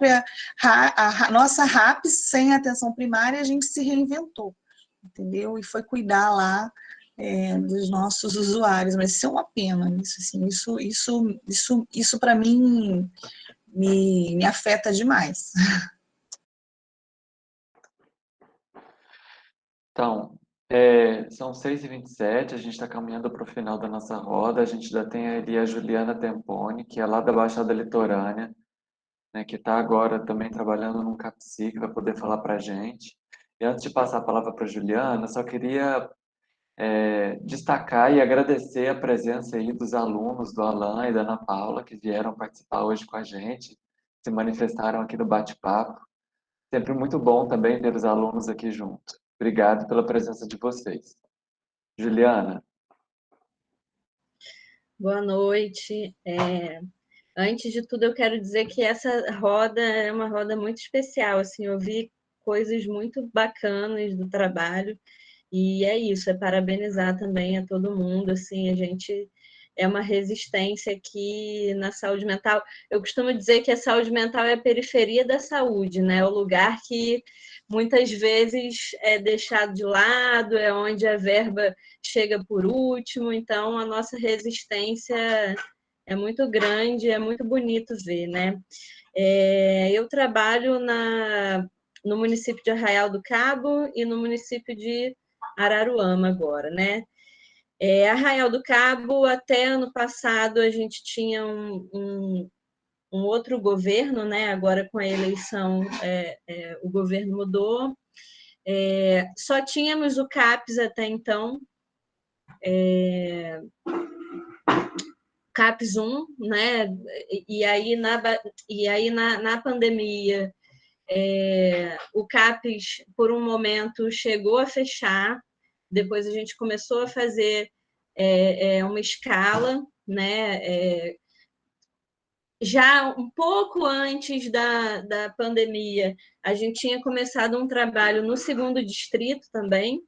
a nossa RAPS, sem atenção primária, a gente se reinventou, entendeu? E foi cuidar lá dos nossos usuários, mas isso é uma pena, isso para mim me afeta demais.
Então, são 6h27, a gente está caminhando para o final da nossa roda, a gente já tem ali a Juliana Temponi, que é lá da Baixada Litorânea, né, que está agora também trabalhando num CAPSI, que vai poder falar para a gente. E antes de passar a palavra para a Juliana, só queria destacar e agradecer a presença aí dos alunos do Alan e da Ana Paula, que vieram participar hoje com a gente, se manifestaram aqui no bate-papo. Sempre muito bom também ter os alunos aqui junto. Obrigado pela presença de vocês. Juliana.
Boa noite. Antes de tudo, eu quero dizer que essa roda é uma roda muito especial. Assim, eu vi coisas muito bacanas do trabalho e é isso. É parabenizar também a todo mundo. Assim, a gente é uma resistência aqui na saúde mental. Eu costumo dizer que a saúde mental é a periferia da saúde, né? É o lugar que muitas vezes é deixado de lado, é onde a verba chega por último. Então, a nossa resistência é muito grande, é muito bonito ver, né? Eu trabalho no município de Arraial do Cabo e no município de Araruama agora, né? Arraial do Cabo, até ano passado, a gente tinha um outro governo, né? Agora com a eleição, o governo mudou. Só tínhamos o CAPES até então, CAPES 1, né? E aí na pandemia, o CAPES, por um momento, chegou a fechar, depois a gente começou a fazer uma escala, né? Já um pouco antes da pandemia, a gente tinha começado um trabalho no 2º distrito também,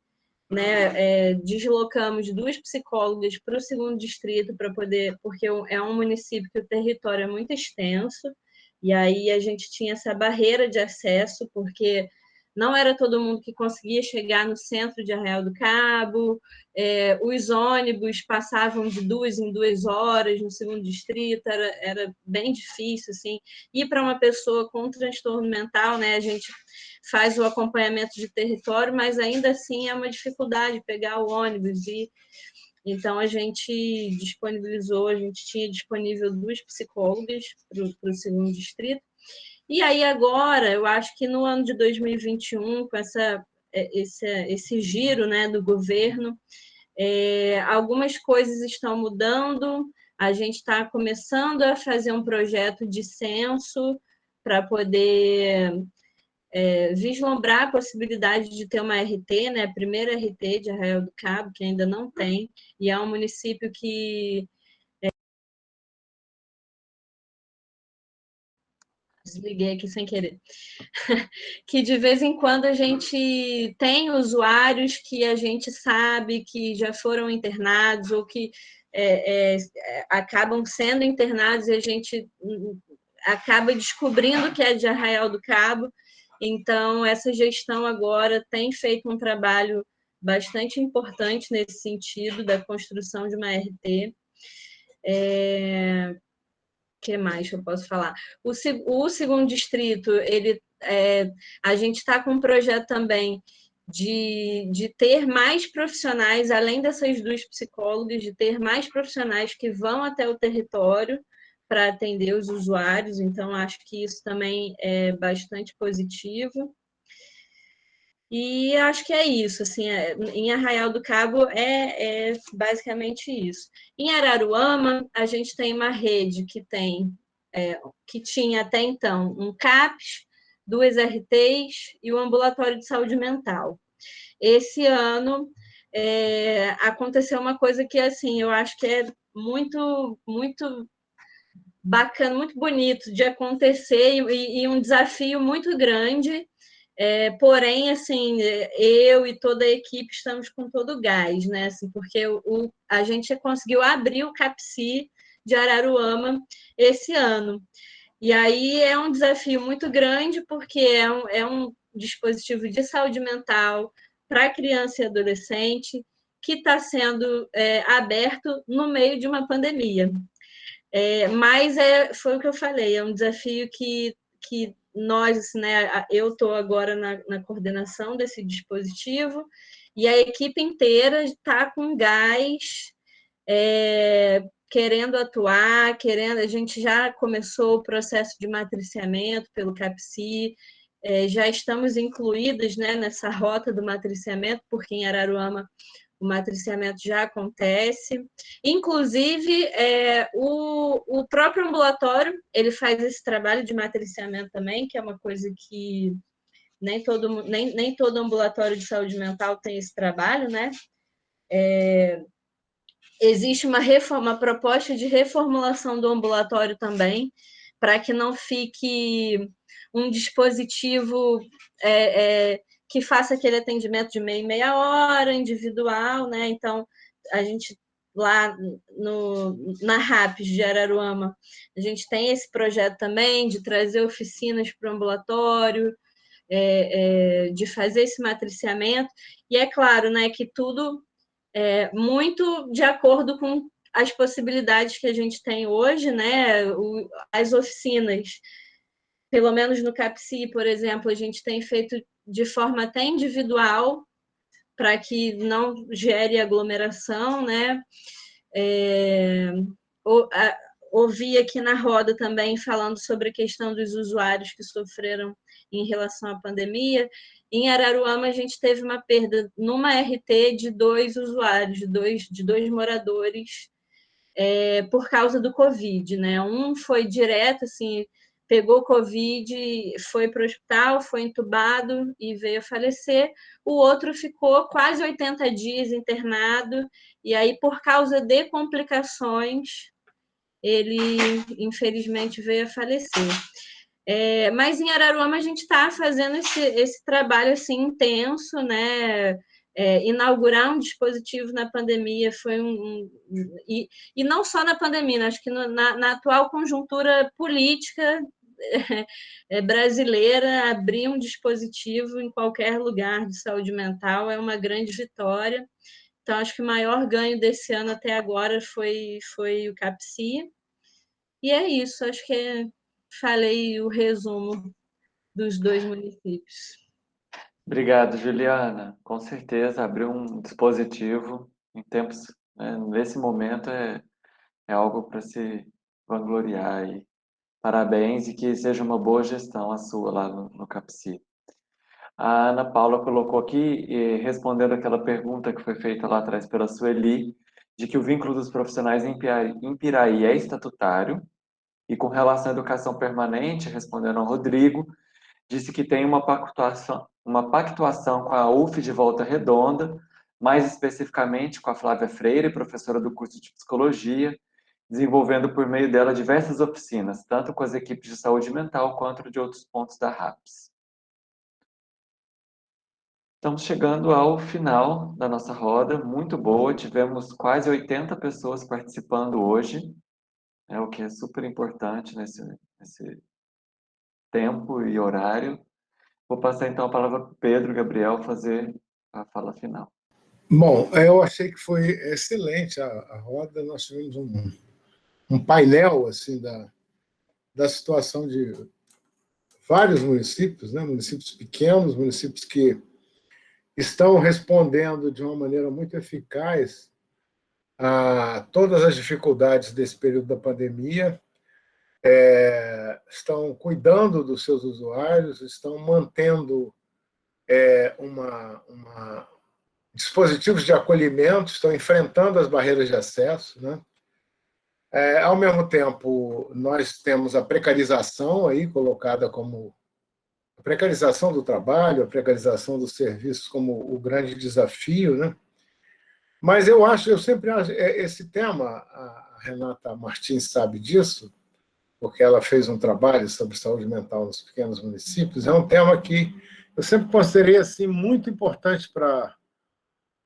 né? Deslocamos 2 psicólogas para o 2º distrito para poder, porque é um município que o território é muito extenso, e aí a gente tinha essa barreira de acesso, porque não era todo mundo que conseguia chegar no centro de Arraial do Cabo, os ônibus passavam de 2 em 2 horas no 2º distrito, era bem difícil, assim, ir para uma pessoa com transtorno mental, né? A gente faz o acompanhamento de território, mas ainda assim é uma dificuldade pegar o ônibus. Então, a gente disponibilizou, a gente tinha disponível 2 psicólogas para o 2º distrito. E aí, agora, eu acho que no ano de 2021, com esse giro, né, do governo, algumas coisas estão mudando, a gente está começando a fazer um projeto de censo para poder vislumbrar a possibilidade de ter uma RT, né, a primeira RT de Arraial do Cabo, que ainda não tem, e é um município que desliguei aqui sem querer, que de vez em quando a gente tem usuários que a gente sabe que já foram internados ou que acabam sendo internados e a gente acaba descobrindo que é de Arraial do Cabo. Então, essa gestão agora tem feito um trabalho bastante importante nesse sentido, da construção de uma RT. Que mais eu posso falar? O 2º distrito, a gente está com um projeto também de ter mais profissionais, além dessas 2 psicólogas, de ter mais profissionais que vão até o território para atender os usuários, então acho que isso também é bastante positivo. E acho que é isso, assim, em Arraial do Cabo é basicamente isso. Em Araruama, a gente tem uma rede que tinha até então um CAPS, 2 RTs e o ambulatório de saúde mental. Esse ano aconteceu uma coisa que, assim, eu acho que é muito, muito bacana, muito bonito de acontecer e um desafio muito grande. Porém, assim, eu e toda a equipe estamos com todo o gás, né? Assim, porque a gente conseguiu abrir o CAPSI de Araruama esse ano. E aí é um desafio muito grande, porque é um dispositivo de saúde mental para criança e adolescente que está sendo aberto no meio de uma pandemia. Mas foi o que eu falei, é um desafio que nós, né, eu estou agora na coordenação desse dispositivo e a equipe inteira está com gás, querendo atuar, a gente já começou o processo de matriciamento pelo CAPSI, já estamos incluídas, né, nessa rota do matriciamento, porque em Araruama o matriciamento já acontece. Inclusive, o próprio ambulatório, ele faz esse trabalho de matriciamento também, que é uma coisa que nem todo ambulatório de saúde mental tem esse trabalho, né? Existe uma proposta de reformulação do ambulatório também, para que não fique um dispositivo que faça aquele atendimento de meia hora, individual, né? Então, a gente lá na RAPS de Araruama, a gente tem esse projeto também de trazer oficinas para o ambulatório, de fazer esse matriciamento, e é claro, né, que tudo muito de acordo com as possibilidades que a gente tem hoje, né? As oficinas, pelo menos no CAPCI, por exemplo, a gente tem feito de forma até individual, para que não gere aglomeração, né? Ouvi aqui na roda também falando sobre a questão dos usuários que sofreram em relação à pandemia. Em Araruama, a gente teve uma perda numa RT de 2 usuários, de dois moradores, por causa do Covid, né? Um foi direto, assim, pegou Covid, foi para o hospital, foi entubado e veio a falecer. O outro ficou quase 80 dias internado, e aí, por causa de complicações, ele, infelizmente, veio a falecer. Mas em Araruama a gente está fazendo esse trabalho assim, intenso, né? Inaugurar um dispositivo na pandemia foi e não só na pandemia, acho que na atual conjuntura política brasileira, abrir um dispositivo em qualquer lugar de saúde mental é uma grande vitória. Então, acho que o maior ganho desse ano até agora foi o CAPCI. E é isso, acho que falei o resumo dos 2 municípios.
Obrigado, Juliana. Com certeza, abrir um dispositivo em tempos, né, nesse momento é algo para se vangloriar. E parabéns e que seja uma boa gestão a sua lá no CAPCI. A Ana Paula colocou aqui, respondendo aquela pergunta que foi feita lá atrás pela Sueli, de que o vínculo dos profissionais em Piraí é estatutário, e com relação à educação permanente, respondendo ao Rodrigo, disse que tem uma pactuação com a UF de Volta Redonda, mais especificamente com a Flávia Freire, professora do curso de Psicologia, desenvolvendo por meio dela diversas oficinas, tanto com as equipes de saúde mental quanto de outros pontos da RAPS. Estamos chegando ao final da nossa roda, muito boa, tivemos quase 80 pessoas participando hoje, o que é super importante nesse tempo e horário. Vou passar então a palavra para o Pedro Gabriel fazer a fala final.
Bom, eu achei que foi excelente a roda, nós tivemos um painel assim, da situação de vários municípios, né? Municípios pequenos, municípios que estão respondendo de uma maneira muito eficaz a todas as dificuldades desse período da pandemia, estão cuidando dos seus usuários, estão mantendo dispositivos de acolhimento, estão enfrentando as barreiras de acesso, né? Ao mesmo tempo, nós temos a precarização aí colocada como a precarização do trabalho, a precarização dos serviços como o grande desafio, né? Mas eu sempre acho, esse tema, a Renata Martins sabe disso, porque ela fez um trabalho sobre saúde mental nos pequenos municípios, é um tema que eu sempre considerei assim, muito importante para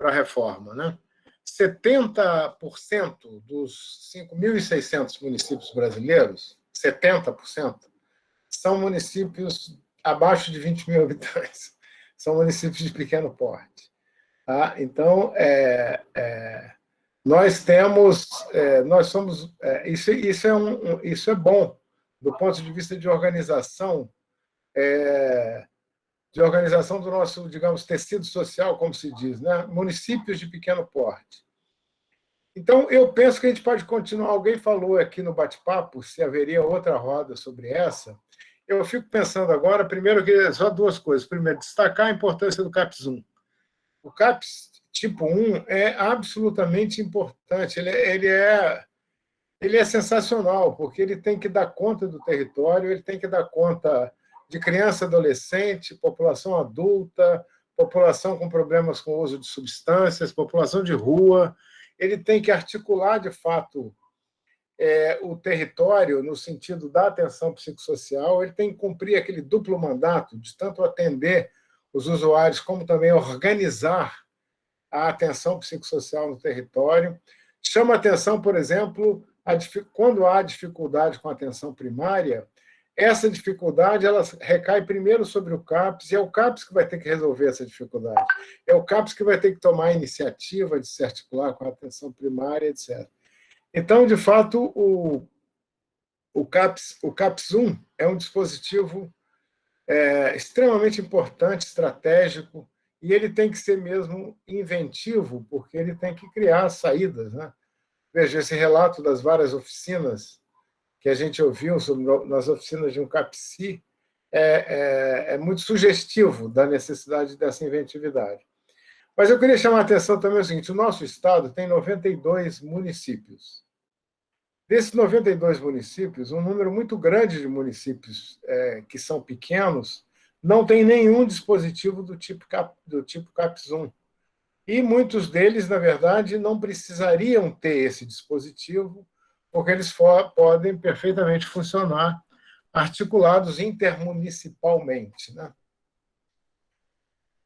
a reforma, né? 70% dos 5.600 municípios brasileiros, 70%, são municípios abaixo de 20 mil habitantes, são municípios de pequeno porte. Tá? Então, nós somos, isso é bom do ponto de vista de organização do nosso, digamos, tecido social, como se diz, né? Municípios de pequeno porte. Então, eu penso que a gente pode continuar. Alguém falou aqui no bate-papo se haveria outra roda sobre essa. eu fico pensando agora, primeiro, que só duas coisas. Primeiro, destacar a importância do CAPS 1. O CAPS tipo 1 é absolutamente importante, ele é sensacional, porque ele tem que dar conta do território, ele tem que dar conta de criança, adolescente, população adulta, população com problemas com o uso de substâncias, população de rua. Ele tem que articular, de fato, o território no sentido da atenção psicossocial, ele tem que cumprir aquele duplo mandato de tanto atender os usuários como também organizar a atenção psicossocial no território. Chama atenção, por exemplo, quando há dificuldade com a atenção primária, essa dificuldade ela recai primeiro sobre o CAPS, e é o CAPS que vai ter que resolver essa dificuldade. É o CAPS que vai ter que tomar a iniciativa de se articular com a atenção primária, etc. Então, de fato, o CAPS 1 é um dispositivo extremamente importante, estratégico, e ele tem que ser mesmo inventivo, porque ele tem que criar saídas, né? Veja, esse relato das várias oficinas que a gente ouviu nas oficinas de um CAPSI é muito sugestivo da necessidade dessa inventividade. Mas eu queria chamar a atenção também o seguinte: o nosso estado tem 92 municípios. Desses 92 municípios, um número muito grande de municípios que são pequenos não tem nenhum dispositivo do tipo CAPS 1. E muitos deles, na verdade, não precisariam ter esse dispositivo, porque eles podem perfeitamente funcionar articulados intermunicipalmente, né?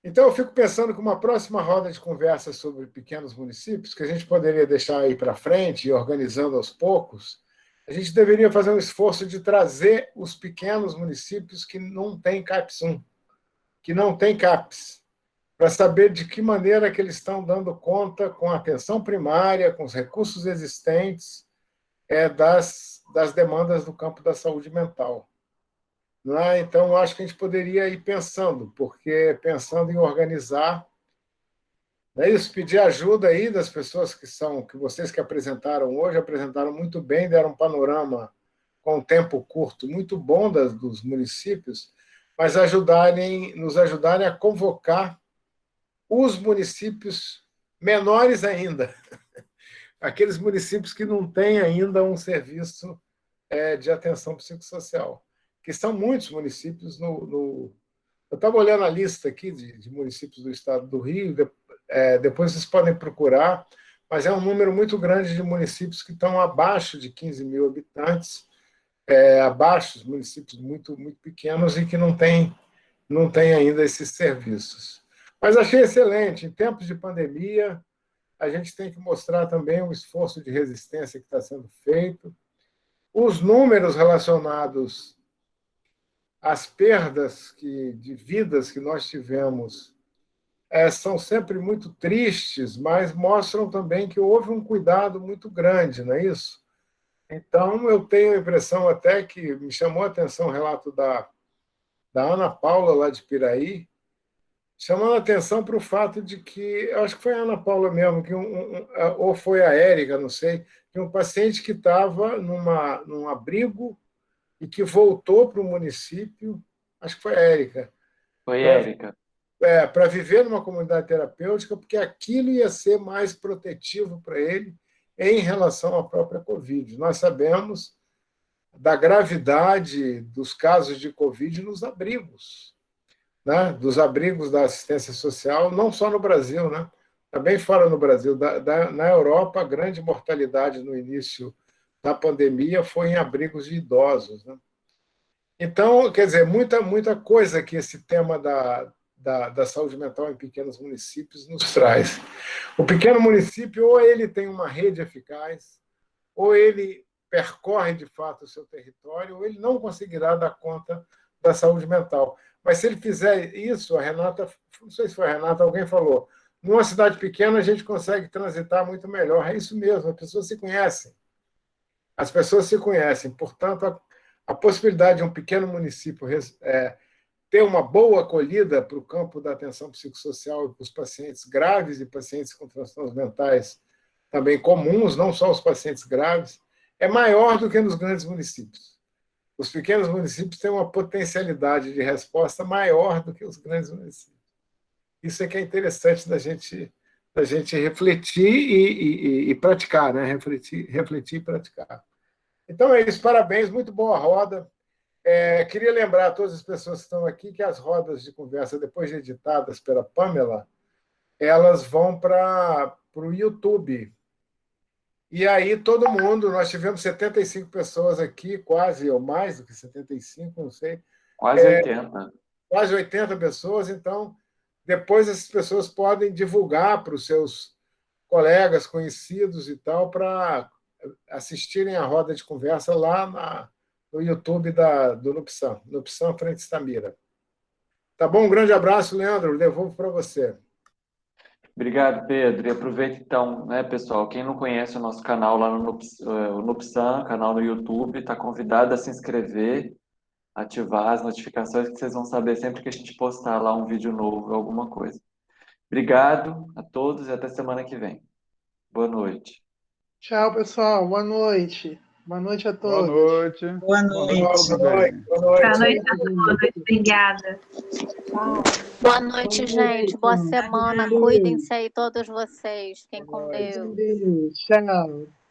Então, eu fico pensando que uma próxima roda de conversa sobre pequenos municípios, que a gente poderia deixar aí para frente e organizando aos poucos, a gente deveria fazer um esforço de trazer os pequenos municípios que não têm CAPS 1, que não têm CAPS, para saber de que maneira que eles estão dando conta com a atenção primária, com os recursos existentes, das demandas do campo da saúde mental. Então, eu acho que a gente poderia ir pensando em organizar, não é isso? Pedir ajuda aí das pessoas que vocês que apresentaram hoje, apresentaram muito bem, deram um panorama com um tempo curto muito bom dos municípios, mas nos ajudarem a convocar os municípios menores ainda, aqueles municípios que não têm ainda um serviço de atenção psicossocial, que são muitos municípios eu estava olhando a lista aqui de municípios do estado do Rio, depois vocês podem procurar, mas é um número muito grande de municípios que estão abaixo de 15 mil habitantes, abaixo, municípios muito, muito pequenos e que não têm ainda esses serviços. Mas achei excelente. Em tempos de pandemia, a gente tem que mostrar também o esforço de resistência que está sendo feito. Os números relacionados às perdas de vidas que nós tivemos são sempre muito tristes, mas mostram também que houve um cuidado muito grande, não é isso? Então, eu tenho a impressão até que me chamou a atenção o relato da Ana Paula, lá de Piraí, chamando a atenção para o fato de que, eu acho que foi a Ana Paula mesmo, ou foi a Érica, não sei, que um paciente que estava num abrigo e que voltou para o município, acho que foi a Érica.
Foi Érica.
Para viver numa comunidade terapêutica, porque aquilo ia ser mais protetivo para ele em relação à própria Covid. Nós sabemos da gravidade dos casos de Covid nos abrigos, né? Dos abrigos da assistência social, não só no Brasil, né? Também fora no Brasil. Na Europa, a grande mortalidade no início da pandemia foi em abrigos de idosos, né? Então, quer dizer, muita coisa que esse tema da saúde mental em pequenos municípios nos traz. O pequeno município, ou ele tem uma rede eficaz, ou ele percorre, de fato, o seu território, ou ele não conseguirá dar conta da saúde mental. Mas se ele fizer isso, a Renata, não sei se foi a Renata, alguém falou, numa cidade pequena a gente consegue transitar muito melhor. É isso mesmo, as pessoas se conhecem. As pessoas se conhecem. Portanto, a possibilidade de um pequeno município ter uma boa acolhida para o campo da atenção psicossocial e para os pacientes graves e pacientes com transtornos mentais também comuns, não só os pacientes graves, é maior do que nos grandes municípios. os pequenos municípios têm uma potencialidade de resposta maior do que os grandes municípios. Isso é que é interessante da gente refletir e praticar, né? Refletir e praticar. Então é isso, parabéns, muito boa roda. Queria lembrar a todas as pessoas que estão aqui que as rodas de conversa, depois de editadas pela Pamela, elas vão para o YouTube. E aí todo mundo, nós tivemos 75 pessoas aqui, quase, ou mais do que 75, não sei.
Quase 80.
Quase 80 pessoas, então depois essas pessoas podem divulgar para os seus colegas, conhecidos e tal, para assistirem a roda de conversa lá no YouTube do Nupsan Frente Stamira. Tá bom? Um grande abraço, Leandro. Devolvo para você.
Obrigado, Pedro. E aproveita então, né, pessoal, quem não conhece o nosso canal lá no Nupsan, canal no YouTube, está convidado a se inscrever, ativar as notificações, que vocês vão saber sempre que a gente postar lá um vídeo novo, alguma coisa. Obrigado a todos e até semana que vem. Boa noite.
Tchau, pessoal. Boa noite. Boa noite a todos.
Boa noite.
Boa noite.
Boa noite.
Boa noite a todos. Obrigada.
Boa noite, gente. Boa semana. Cuidem-se aí todos vocês. Fiquem com Deus.
Tchau.